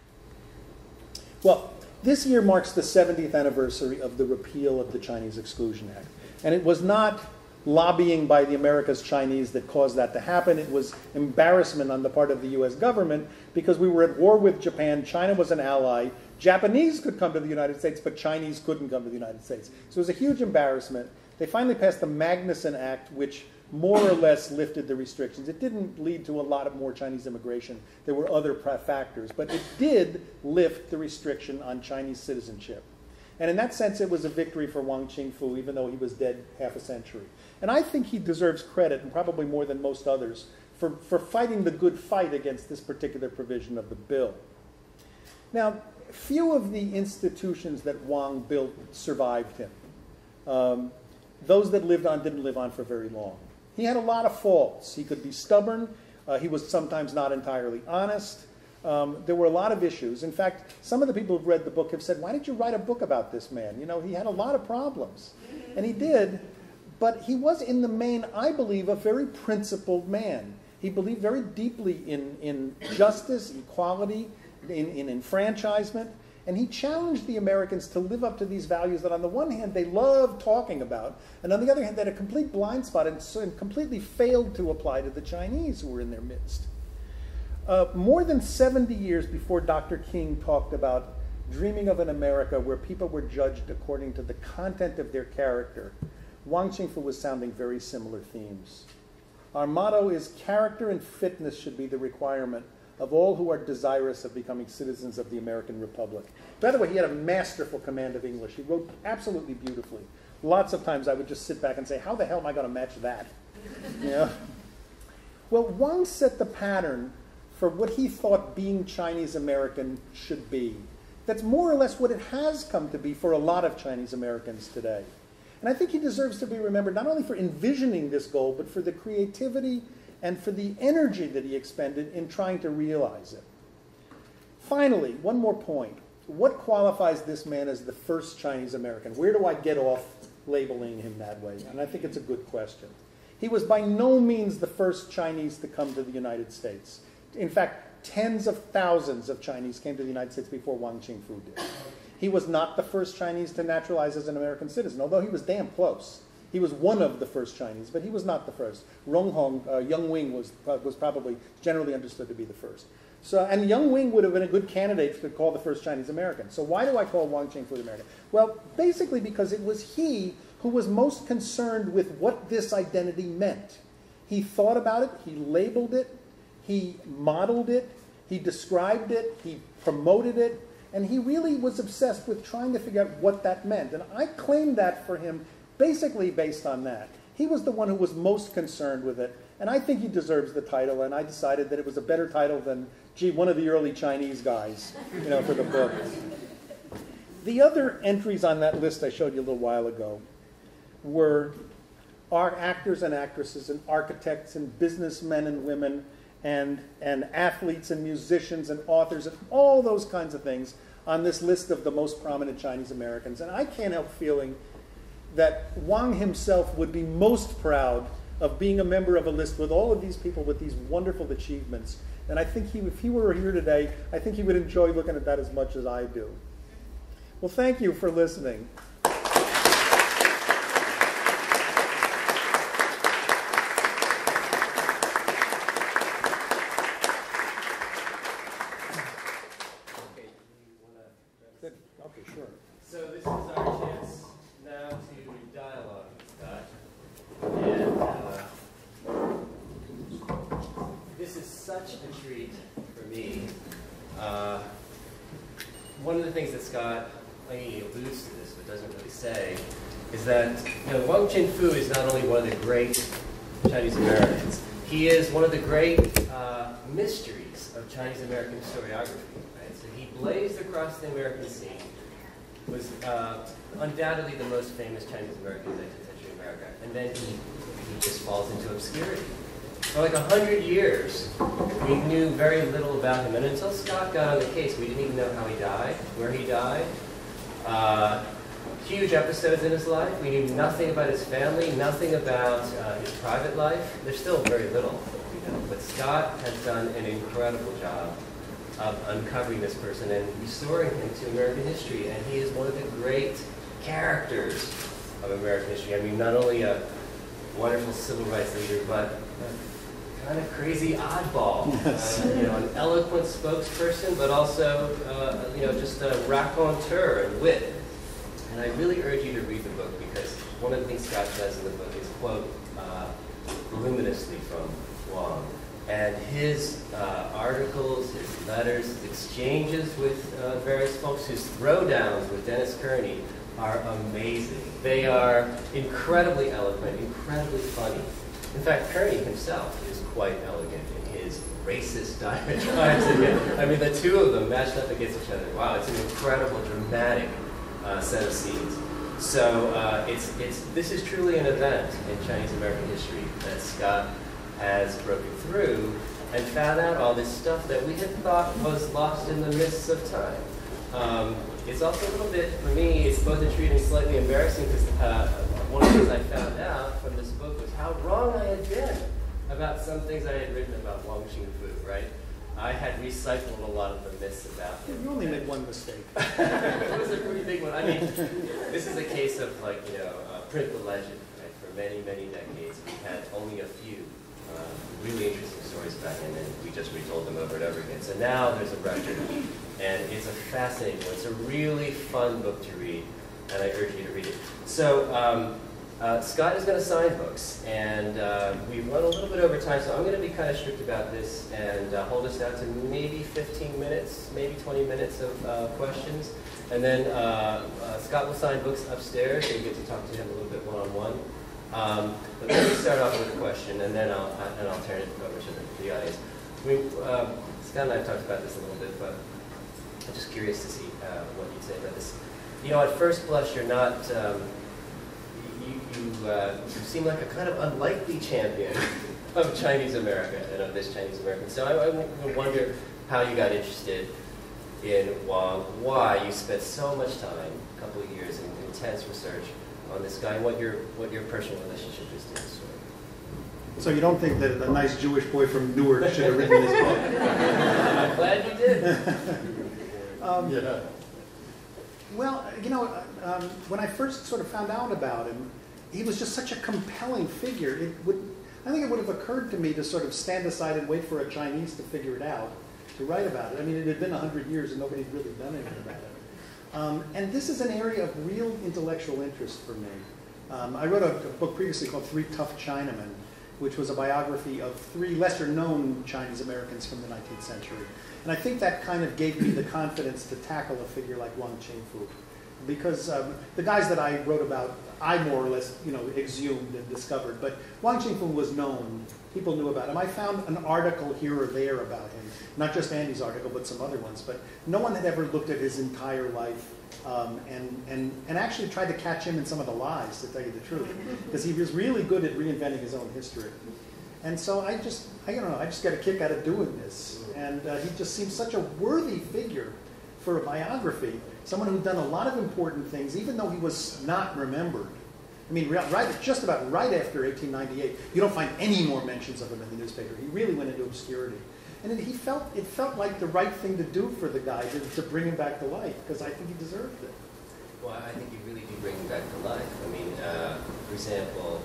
Well, this year marks the 70th anniversary of the repeal of the Chinese Exclusion Act. And it was not lobbying by the America's Chinese that caused that to happen. It was embarrassment on the part of the U.S. government because we were at war with Japan. China was an ally. Japanese could come to the United States, but Chinese couldn't come to the United States. So it was a huge embarrassment. They finally passed the Magnuson Act, which more or less lifted the restrictions. It didn't lead to a lot of more Chinese immigration. There were other factors, but it did lift the restriction on Chinese citizenship. And in that sense, it was a victory for Wong Chin Foo, even though he was dead half a century. And I think he deserves credit, and probably more than most others, for fighting the good fight against this particular provision of the bill. Now, few of the institutions that Wang built survived him. Those that lived on didn't live on for very long. He had a lot of faults. He could be stubborn. He was sometimes not entirely honest. There were a lot of issues. In fact, some of the people who've read the book have said, why did you write a book about this man? You know, he had a lot of problems. And he did, but he was in the main, I believe, a very principled man. He believed very deeply in justice, equality, in enfranchisement, And he challenged the Americans to live up to these values that on the one hand they loved talking about, and on the other hand they had a complete blind spot and completely failed to apply to the Chinese who were in their midst. More than 70 years before Dr. Qing talked about dreaming of an America where people were judged according to the content of their character, Wong Chin Foo was sounding very similar themes. Our motto is character and fitness should be the requirement of all who are desirous of becoming citizens of the American Republic. By the way, he had a masterful command of English. He wrote absolutely beautifully. Lots of times I would just sit back and say, how the hell am I going to match that? You know? Well, Wang set the pattern for what he thought being Chinese American should be. That's more or less what it has come to be for a lot of Chinese Americans today. And I think he deserves to be remembered not only for envisioning this goal, but for the creativity and for the energy that he expended in trying to realize it. Finally, one more point. What qualifies this man as the first Chinese American? Where do I get off labeling him that way? And I think it's a good question. He was by no means the first Chinese to come to the United States. In fact, tens of thousands of Chinese came to the United States before Wong Chin Foo did. He was not the first Chinese to naturalize as an American citizen, although he was damn close. He was one of the first Chinese, but he was not the first. Young Wing was probably generally understood to be the first. So, and Young Wing would have been a good candidate to call the first Chinese American. So why do I call Wong Chin Foo the American? Well, basically because it was he who was most concerned with what this identity meant. He thought about it, he labeled it, he modeled it, he described it, he promoted it, and he really was obsessed with trying to figure out what that meant. And I claim that for him basically based on that. He was the one who was most concerned with it, and I think he deserves the title, and I decided that it was a better title than, gee, one of the early Chinese guys, you know, for the book. The other entries on that list I showed you a little while ago were actors and actresses and architects and businessmen and women and athletes and musicians and authors and all those kinds of things on this list of the most prominent Chinese Americans. And I can't help feeling that Wang himself would be most proud of being a member of a list with all of these people with these wonderful achievements. And I think if he were here today, I think he would enjoy looking at that as much as I do. Well, thank you for listening. Okay, sure. So this is our chance now to dialogue with Scott. And this is such a treat for me. One of the things that Scott he alludes to this but doesn't really say is that Wong Chin Foo is not only one of the great Chinese Americans, he is one of the great mysteries of Chinese American historiography. Right? So he blazed across the American scene, was undoubtedly the most famous Chinese American in 19th century America, and then he just falls into obscurity. For like 100 years, we knew very little about him, and until Scott got on the case, we didn't even know how he died, where he died. Huge episodes in his life. We knew nothing about his family, nothing about his private life. There's still very little, but Scott has done an incredible job of uncovering this person and restoring him to American history, and he is one of the great characters of American history. I mean, not only a wonderful civil rights leader, but a kind of crazy oddball. Yes. An eloquent spokesperson, but also just a raconteur and wit. And I really urge you to read the book, because one of the things Scott says in the book is quote voluminously from Wang. And his articles, his letters, his exchanges with various folks, his throwdowns with Dennis Kearney are amazing. They are incredibly eloquent, incredibly funny. In fact, Kearney himself is quite elegant in his racist diatribes. I mean, the two of them matched up against each other. Wow, it's an incredible, dramatic set of scenes. So this is truly an event in Chinese American history that Scott has broken through and found out all this stuff that we had thought was lost in the mists of time. It's also a little bit, for me, it's both a treat and slightly embarrassing, because one of the things I found out from this book was how wrong I had been about some things I had written about Wong Chin Foo, right? I had recycled a lot of the myths about him. You only made one mistake. It was a pretty big one. I mean, this is a case of like, print the legend. Right? For many, many decades, we had only a few really interesting stories about him, and we just retold them over and over again. So now there's a record, and it's a fascinating one. It's a really fun book to read, and I urge you to read it. So Scott is going to sign books, and we've run a little bit over time, so I'm going to be kind of strict about this and hold us down to maybe 15 minutes, maybe 20 minutes of questions. And then Scott will sign books upstairs, so you get to talk to him a little bit one-on-one. But let me start off with a question, and then I'll turn it over to the audience. Scott and I have talked about this a little bit, but I'm just curious to see what you'd say about this. At first blush, you're not, you seem like a kind of unlikely champion of Chinese America and of this Chinese American. So I wonder how you got interested in Wang, why you spent so much time, a couple of years, in intense research on this guy, and what your personal relationship is to this story. So you don't think that a nice Jewish boy from Newark should have written this book? I'm glad you did. Yeah. Well, when I first sort of found out about him, he was just such a compelling figure. I think it would have occurred to me to sort of stand aside and wait for a Chinese to figure it out, to write about it. I mean, it had been 100 years and nobody'd really done anything about it. And this is an area of real intellectual interest for me. I wrote a book previously called 3 Tough Chinamen, which was a biography of 3 lesser-known Chinese Americans from the 19th century. And I think that kind of gave me the confidence to tackle a figure like Wong Chin Foo. Because the guys that I wrote about, I more or less, exhumed and discovered. But Wong Chin Foo was known. People knew about him. I found an article here or there about him. Not just Andy's article, but some other ones. But no one had ever looked at his entire life and actually tried to catch him in some of the lies, to tell you the truth. Because he was really good at reinventing his own history. And so I just got a kick out of doing this. And he just seems such a worthy figure for a biography. Someone who'd done a lot of important things, even though he was not remembered. I mean, just about right after 1898, you don't find any more mentions of him in the newspaper. He really went into obscurity. And it felt like the right thing to do for the guy, to bring him back to life, because I think he deserved it. Well, I think you really do bring him back to life. I mean, for example,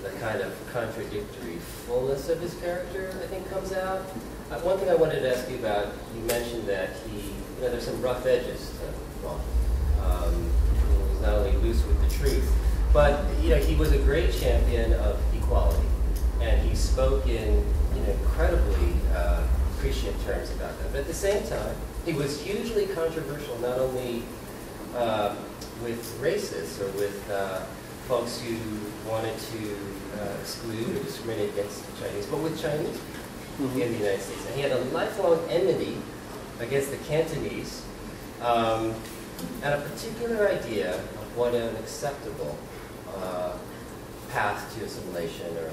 the kind of contradictory fullness of his character, I think, comes out. One thing I wanted to ask you about, you mentioned that there's some rough edges to Wang. He was not only loose with the truth, but he was a great champion of equality, and he spoke in incredibly prescient terms about that. But at the same time, he was hugely controversial, not only with racists or with folks who wanted to exclude or discriminate against the Chinese, but with Chinese people in the United States. And he had a lifelong enmity against the Cantonese, and a particular idea of what an acceptable path to assimilation or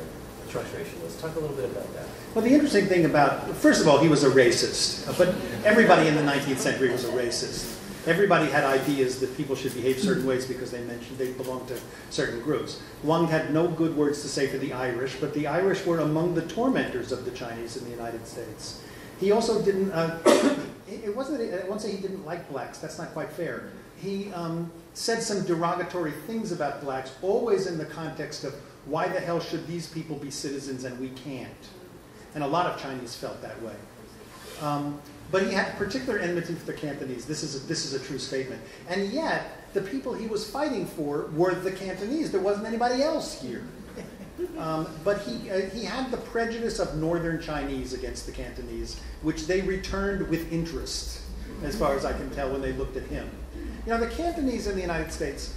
acculturation was. Talk a little bit about that. Well, the interesting thing first of all, he was a racist. But everybody in the 19th century was a racist. Everybody had ideas that people should behave certain ways because they belonged to certain groups. Wang had no good words to say for the Irish, but the Irish were among the tormentors of the Chinese in the United States. He also didn't, I won't say he didn't like blacks, that's not quite fair. He said some derogatory things about blacks, always in the context of why the hell should these people be citizens and we can't? And a lot of Chinese felt that way. But he had particular enmity for the Cantonese. This is a true statement. And yet, the people he was fighting for were the Cantonese. There wasn't anybody else here. But he had the prejudice of northern Chinese against the Cantonese, which they returned with interest, as far as I can tell when they looked at him. The Cantonese in the United States,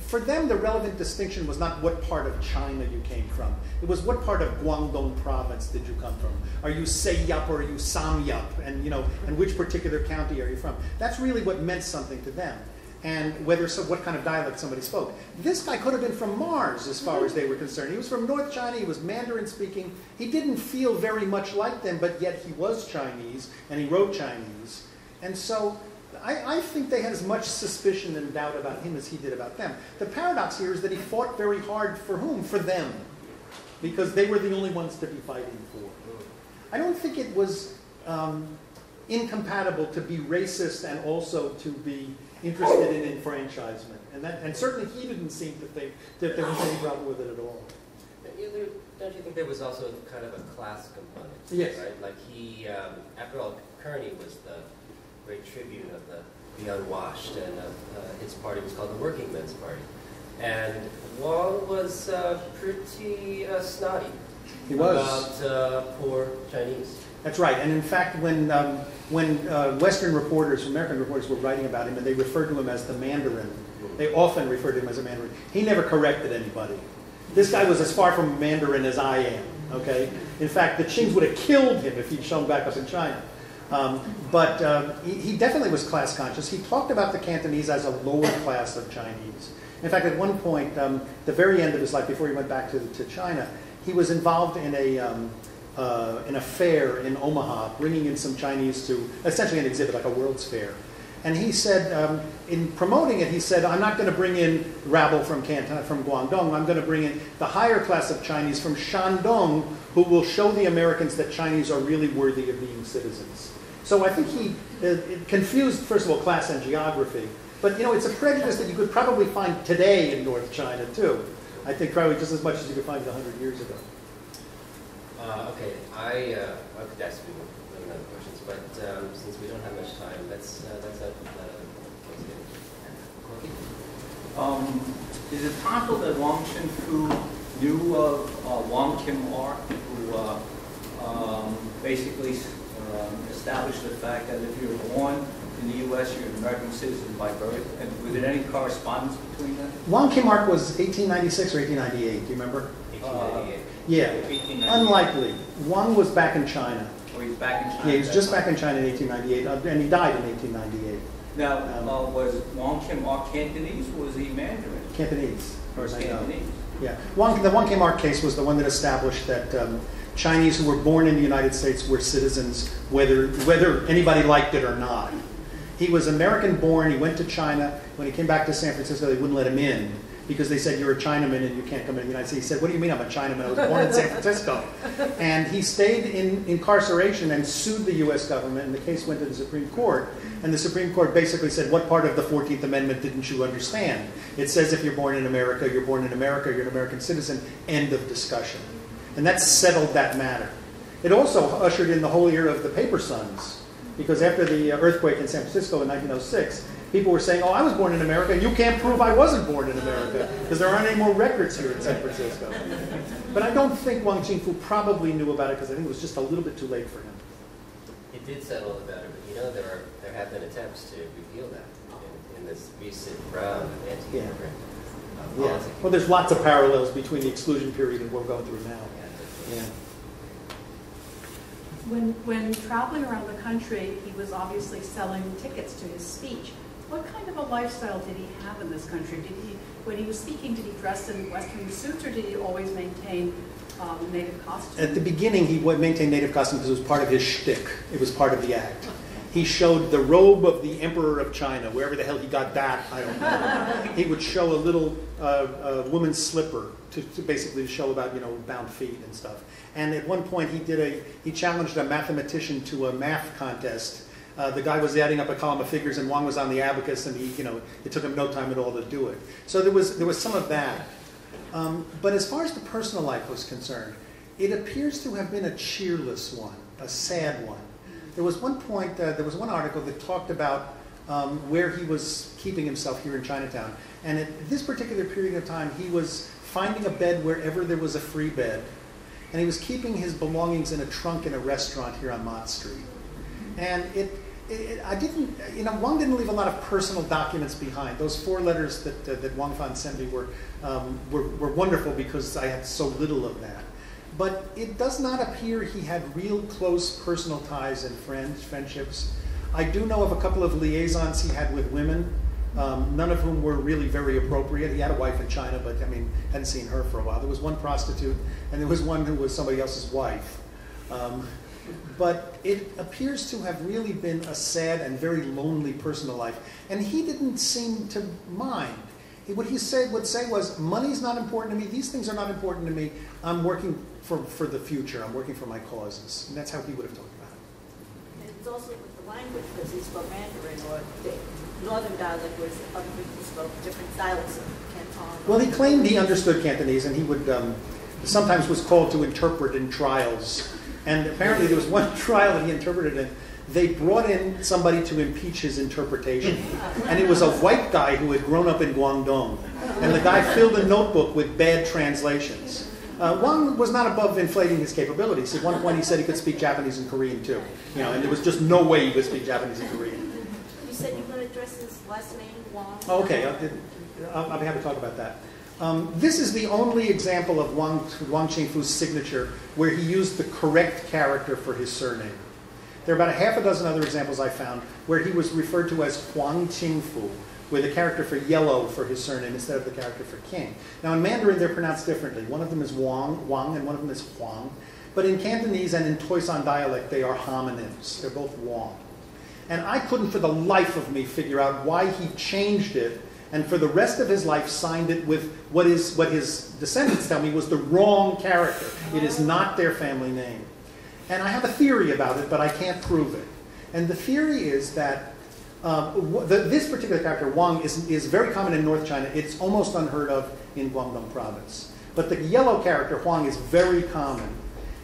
for them, the relevant distinction was not what part of China you came from. It was what part of Guangdong province did you come from? Are you Seiyup or are you Samyup? And which particular county are you from? That's really what meant something to them. And what kind of dialect somebody spoke. This guy could have been from Mars as far as they were concerned. He was from North China, he was Mandarin speaking. He didn't feel very much like them, but yet he was Chinese, and he wrote Chinese. And so I think they had as much suspicion and doubt about him as he did about them. The paradox here is that he fought very hard for whom? For them. Because they were the only ones to be fighting for. I don't think it was incompatible to be racist and also to be interested in enfranchisement. And certainly he didn't seem to think that there was any problem with it at all. Don't you think there was also kind of a class component? Yes. Right? Like he, after all, Kearney was the great tribune of the unwashed, and his party was called the Working Men's Party. And Wang was pretty snotty He was. about poor Chinese. That's right. And in fact, when Western reporters, American reporters were writing about him, and they referred to him as the Mandarin, they often referred to him as a Mandarin. He never corrected anybody. This guy was as far from a Mandarin as I am, okay? In fact, the Qings would have killed him if he'd shown back up in China. But he definitely was class conscious. He talked about the Cantonese as a lower class of Chinese. In fact, at one point, the very end of his life, before he went back to China, he was involved in a fair in Omaha, bringing in some Chinese to essentially an exhibit, like a World's Fair. And he said, in promoting it, he said, I'm not going to bring in rabble from Canton, from Guangdong. I'm going to bring in the higher class of Chinese from Shandong, who will show the Americans that Chinese are really worthy of being citizens. So I think he confused, first of all, class and geography. But, you know, it's a prejudice that you could probably find today in North China, too. I think probably just as much as you could find 100 years ago. Okay, I could ask you another questions, but since we don't have much time, that's Is it possible that Wong Chin Foo knew of Wong Kim Ark, who basically established the fact that if you're born in the U.S., you're an American citizen by birth? And was there any correspondence between them? Wong Kim Ark was 1896 or 1898, do you remember? 1898. Yeah, unlikely. Wang was back in China. Oh, he's back in China? Yeah, he was just back in China in 1898, and he died in 1898. Now, was Wong Kim Ark Cantonese, or was he Mandarin? Cantonese, as far as I know. Cantonese. Yeah, the Wong Kim Ark case was the one that established that Chinese who were born in the United States were citizens, whether anybody liked it or not. He was American born. He went to China. When he came back to San Francisco, they wouldn't let him in because they said, you're a Chinaman and you can't come into the United States. He said, what do you mean I'm a Chinaman? I was born in San Francisco. And he stayed in incarceration and sued the U.S. government, and the case went to the Supreme Court. And the Supreme Court basically said, what part of the 14th Amendment didn't you understand? It says if you're born in America, you're born in America, you're an American citizen, end of discussion. And that settled that matter. It also ushered in the whole era of the paper sons, because after the earthquake in San Francisco in 1906, people were saying, oh, I was born in America, and you can't prove I wasn't born in America, because there aren't any more records here in San Francisco. But I don't think Wong Chin Foo probably knew about it, because I think it was just a little bit too late for him. It did settle the matter, but you know there have been attempts to repeal that in this recent round of anti-immigrant policy. Well, there's lots of parallels between the exclusion period and what we're going through now. Yeah. When traveling around the country, he was obviously selling tickets to his speech. What kind of a lifestyle did he have in this country? When he was speaking, did he dress in Western suits, or did he always maintain native costumes? At the beginning, he maintained native costumes because it was part of his shtick. It was part of the act. He showed the robe of the Emperor of China, wherever the hell he got that, I don't know. He would show a little woman's slipper to basically show about, bound feet and stuff. And at one point, he challenged a mathematician to a math contest. The guy was adding up a column of figures, and Wang was on the abacus, and it took him no time at all to do it. So there was some of that. But as far as the personal life was concerned, it appears to have been a cheerless one, a sad one. There was one point, there was one article that talked about where he was keeping himself here in Chinatown. And at this particular period of time, he was finding a bed wherever there was a free bed. And he was keeping his belongings in a trunk in a restaurant here on Mott Street. And Wang didn't leave a lot of personal documents behind. Those 4 letters that Wang Fan sent me were wonderful because I had so little of that. But it does not appear he had real close personal ties and friendships. I do know of a couple of liaisons he had with women, none of whom were really very appropriate. He had a wife in China, but hadn't seen her for a while. There was one prostitute, and there was one who was somebody else's wife. But it appears to have really been a sad and very lonely personal life. And he didn't seem to mind. what he would say was, money's not important to me, these things are not important to me, I'm working for the future, I'm working for my causes. And that's how he would have talked about it. And it's also with the language, because he spoke Mandarin, or the northern dialect, whereas other people spoke different dialects of Canton. Well, he claimed he understood Cantonese, and he would sometimes was called to interpret in trials. And apparently there was one trial that he interpreted in. They brought in somebody to impeach his interpretation. And it was a white guy who had grown up in Guangdong. And the guy filled a notebook with bad translations. Wang was not above inflating his capabilities. At one point he said he could speak Japanese and Korean too. And there was just no way he could speak Japanese and Korean. You said you were going to address his last name, Wang? Okay, I'll be happy to talk about that. This is the only example of Wong Chin Foo's signature where he used the correct character for his surname. There are about a half a dozen other examples I found where he was referred to as Wong Chin Foo, with a character for yellow for his surname instead of the character for king. Now in Mandarin they're pronounced differently. One of them is Wang, and one of them is Huang. But in Cantonese and in Toisan dialect they are homonyms. They're both Wang. And I couldn't for the life of me figure out why he changed it and for the rest of his life signed it with what his descendants tell me was the wrong character. It is not their family name. And I have a theory about it, but I can't prove it. And the theory is that this particular character, Wang, is very common in North China. It's almost unheard of in Guangdong province. But the yellow character, Huang, is very common.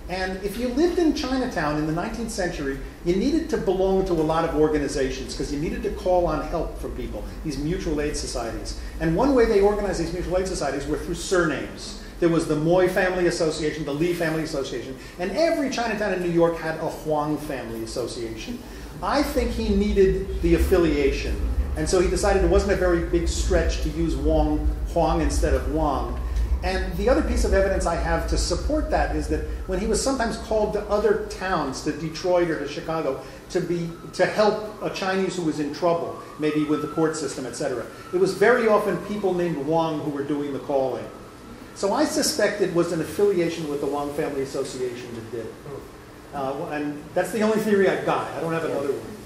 And if you lived in Chinatown in the 19th century, you needed to belong to a lot of organizations because you needed to call on help from people, these mutual aid societies. And one way they organized these mutual aid societies were through surnames. There was the Moy Family Association, the Lee Family Association, and every Chinatown in New York had a Huang Family Association. I think he needed the affiliation, and so he decided it wasn't a very big stretch to use Huang instead of Wang. And the other piece of evidence I have to support that is that when he was sometimes called to other towns, to Detroit or to Chicago, to help a Chinese who was in trouble, maybe with the court system, etc., it was very often people named Wang who were doing the calling. So I suspect it was an affiliation with the Wang Family Association that did it. And that's the only theory I've got. I don't have another one.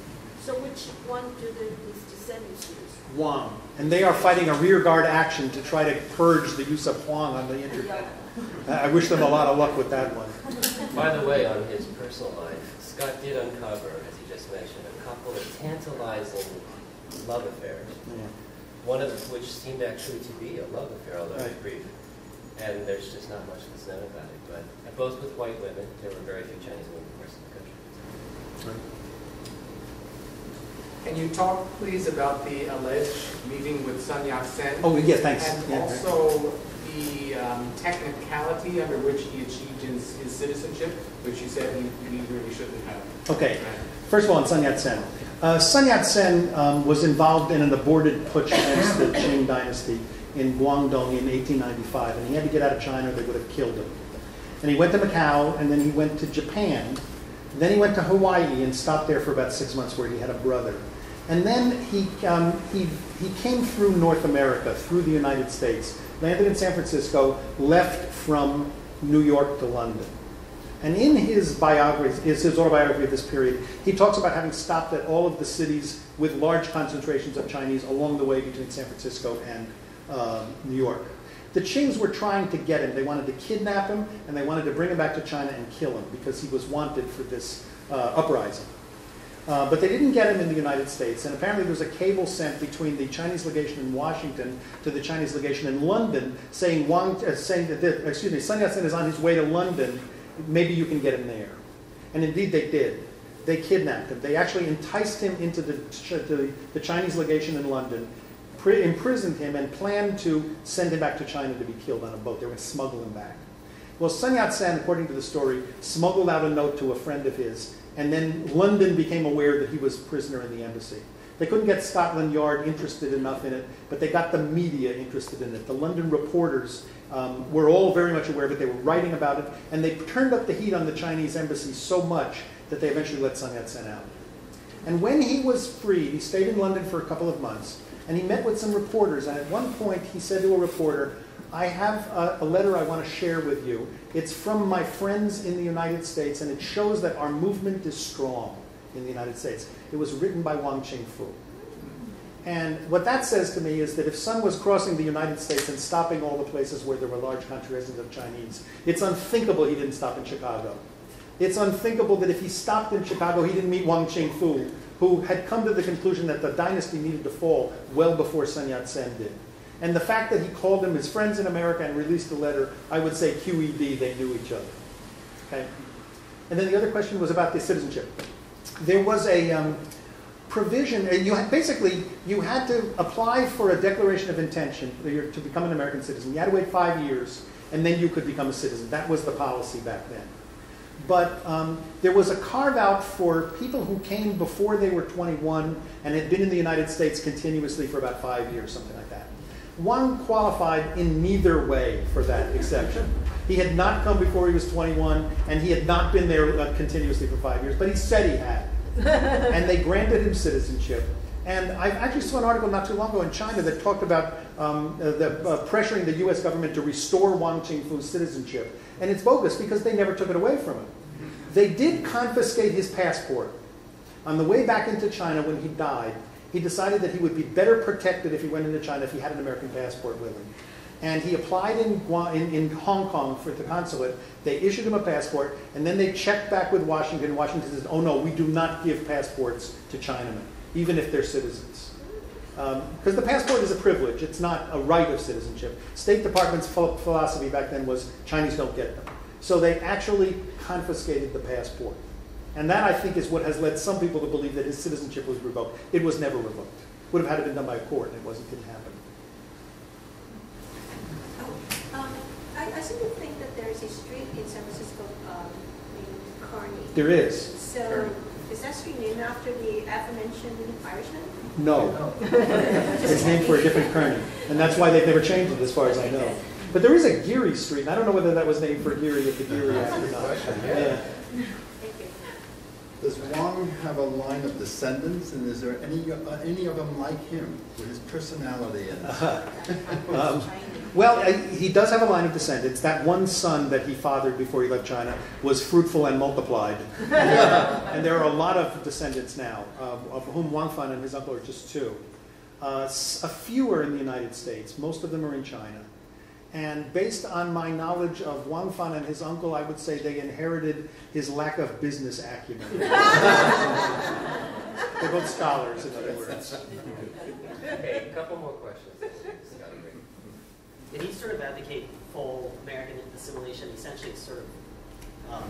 So which one do his descendants use? Wang. And they are fighting a rearguard action to try to purge the use of Huang on the internet. I wish them a lot of luck with that one. By the way, on his personal life, Scott did uncover, as he just mentioned, a couple of tantalizing love affairs. Yeah. One of which seemed actually to be a love affair, although it was brief. And there's just not much that's known about it. But both with white women. There were very few Chinese women, of course, in the country. Right. Can you talk, please, about the alleged meeting with Sun Yat-sen? Oh, yes, thanks. And Yeah, also the technicality under which he achieved his citizenship, which you said he really shouldn't have. Okay. First of all, on Sun Yat-sen. Sun Yat-sen was involved in an aborted putsch against the Qing dynasty in Guangdong in 1895, and he had to get out of China or they would have killed him. And he went to Macau, and then he went to Japan. Then he went to Hawaii and stopped there for about 6 months where he had a brother. And then he came through North America, through the United States, landed in San Francisco, left from New York to London. And in his biography, his autobiography of this period, he talks about having stopped at all of the cities with large concentrations of Chinese along the way between San Francisco and New York. The Qings were trying to get him. They wanted to kidnap him, and they wanted to bring him back to China and kill him because he was wanted for this uprising. But they didn't get him in the United States, and apparently there was a cable sent between the Chinese legation in Washington to the Chinese legation in London saying that Sun Yat-sen is on his way to London, maybe you can get him there. And indeed they did. They kidnapped him. They actually enticed him into the Chinese legation in London, imprisoned him, and planned to send him back to China to be killed on a boat. They were going to smuggle him back. Well, Sun Yat-sen, according to the story, smuggled out a note to a friend of his, and then London became aware that he was a prisoner in the embassy. They couldn't get Scotland Yard interested enough in it, but they got the media interested in it. The London reporters were all very much aware of it. They were writing about it, and they turned up the heat on the Chinese embassy so much that they eventually let Sun Yat-sen out. And when he was freed, he stayed in London for a couple of months, and he met with some reporters, and at one point he said to a reporter, I have a letter I want to share with you. It's from my friends in the United States, and it shows that our movement is strong in the United States. It was written by Wong Chin Foo. And what that says to me is that if Sun was crossing the United States and stopping all the places where there were large country residents of Chinese, it's unthinkable he didn't stop in Chicago. It's unthinkable that if he stopped in Chicago, he didn't meet Wong Chin Foo, who had come to the conclusion that the dynasty needed to fall well before Sun Yat-sen did. And the fact that he called them his friends in America and released a letter, I would say QED, they knew each other. Okay? And then the other question was about the citizenship. There was a provision, basically you had to apply for a declaration of intention to become an American citizen. You had to wait 5 years, and then you could become a citizen. That was the policy back then. But there was a carve-out for people who came before they were 21 and had been in the United States continuously for about 5 years, something like that. Wang qualified in neither way for that exception. He had not come before he was 21, and he had not been there continuously for 5 years, but he said he had. And they granted him citizenship. And I actually saw an article not too long ago in China that talked about pressuring the US government to restore Wong Chin Foo's citizenship. And it's bogus because they never took it away from him. They did confiscate his passport. On the way back into China when he died, he decided that he would be better protected if he went into China if he had an American passport with him. And he applied in Hong Kong for the consulate. They issued him a passport, and then they checked back with Washington. Washington says, oh no, we do not give passports to Chinamen, even if they're citizens. Because the passport is a privilege. It's not a right of citizenship. State Department's philosophy back then was Chinese don't get them. So they actually confiscated the passport. And that, I think, is what has led some people to believe that his citizenship was revoked. It was never revoked. Would have had to been done by a court, and it didn't happen. I seem to think that there is a street in San Francisco named Kearney. There is. So, is that street named after the aforementioned Irishman? No. It's named for a different Kearney. And that's why they've never changed it, as far as I know. But there is a Geary Street, and I don't know whether that was named for Geary at the Geary Act or not. Yeah. Does Wang have a line of descendants, and is there any of them like him with his personality and well, he does have a line of descendants. That one son that he fathered before he left China was fruitful and multiplied. And there are a lot of descendants now, of whom Wang Fan and his uncle are just two. A few are in the United States. Most of them are in China. And based on my knowledge of Wang Fan and his uncle, I would say they inherited his lack of business acumen. They're both scholars, in other words. Okay, a couple more questions. Did he sort of advocate full American assimilation, essentially sort of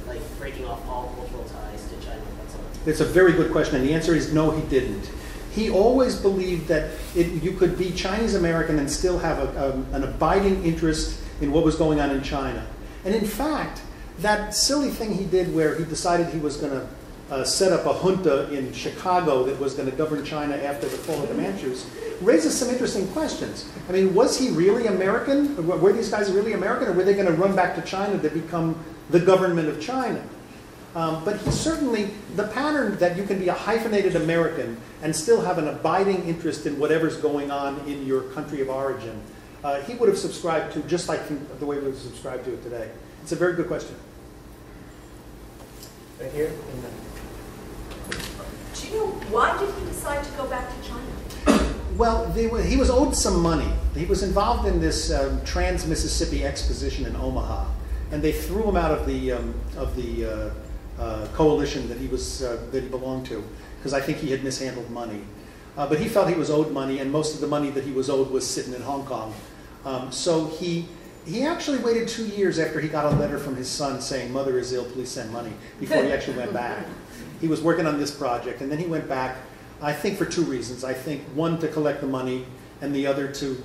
like breaking off all cultural ties to China? It's a very good question, and the answer is no, he didn't. He always believed that you could be Chinese American and still have an abiding interest in what was going on in China. And in fact, that silly thing he did where he decided he was going to set up a junta in Chicago that was going to govern China after the fall of the Manchus raises some interesting questions. I mean, was he really American? Were these guys really American, or were they going to run back to China to become the government of China? But he certainly, the pattern that you can be a hyphenated American and still have an abiding interest in whatever's going on in your country of origin, he would have subscribed to just like the way we would subscribe to it today. It's a very good question. Right here? Do you know, why did he decide to go back to China? Well, he was owed some money. He was involved in this Trans-Mississippi Exposition in Omaha, and they threw him out of the coalition that he belonged to, because I think he had mishandled money. But he felt he was owed money, and most of the money that he was owed was sitting in Hong Kong. So he actually waited 2 years after he got a letter from his son saying, "Mother is ill, please send money," before he actually went back. He was working on this project, and then he went back, I think for two reasons. I think one, to collect the money, and the other to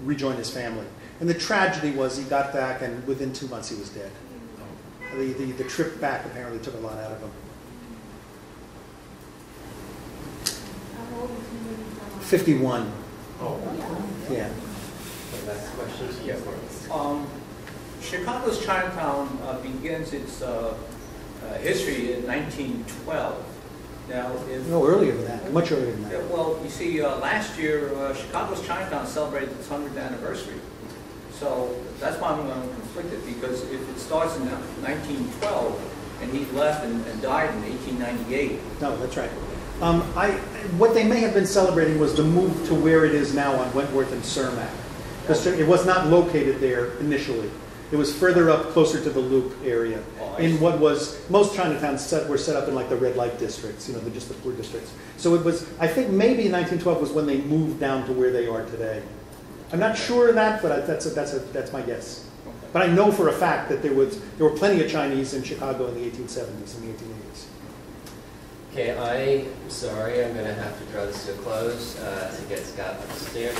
rejoin his family. And the tragedy was he got back, and within 2 months he was dead. The trip back apparently took a lot out of him. 51. Oh. Yeah. Last question. Yes. Chicago's Chinatown begins its history in 1912. Now, no, earlier than that, much earlier than that. Well, you see, last year, Chicago's Chinatown celebrated its 100th anniversary. So that's why I'm conflicted, because if it starts in 1912 and he left and died in 1898. No, that's right. What they may have been celebrating was the move to where it is now on Wentworth and Cermak. Because it was not located there initially. It was further up, closer to the Loop area. In what was, most Chinatowns were set up in like the red light districts, you know, just the poor districts. So it was, I think maybe 1912 was when they moved down to where they are today. I'm not sure of that, but that's my guess. But I know for a fact that there were plenty of Chinese in Chicago in the 1870s and the 1880s. Okay, I'm sorry, I'm going to have to draw this to a close to get Scott upstairs.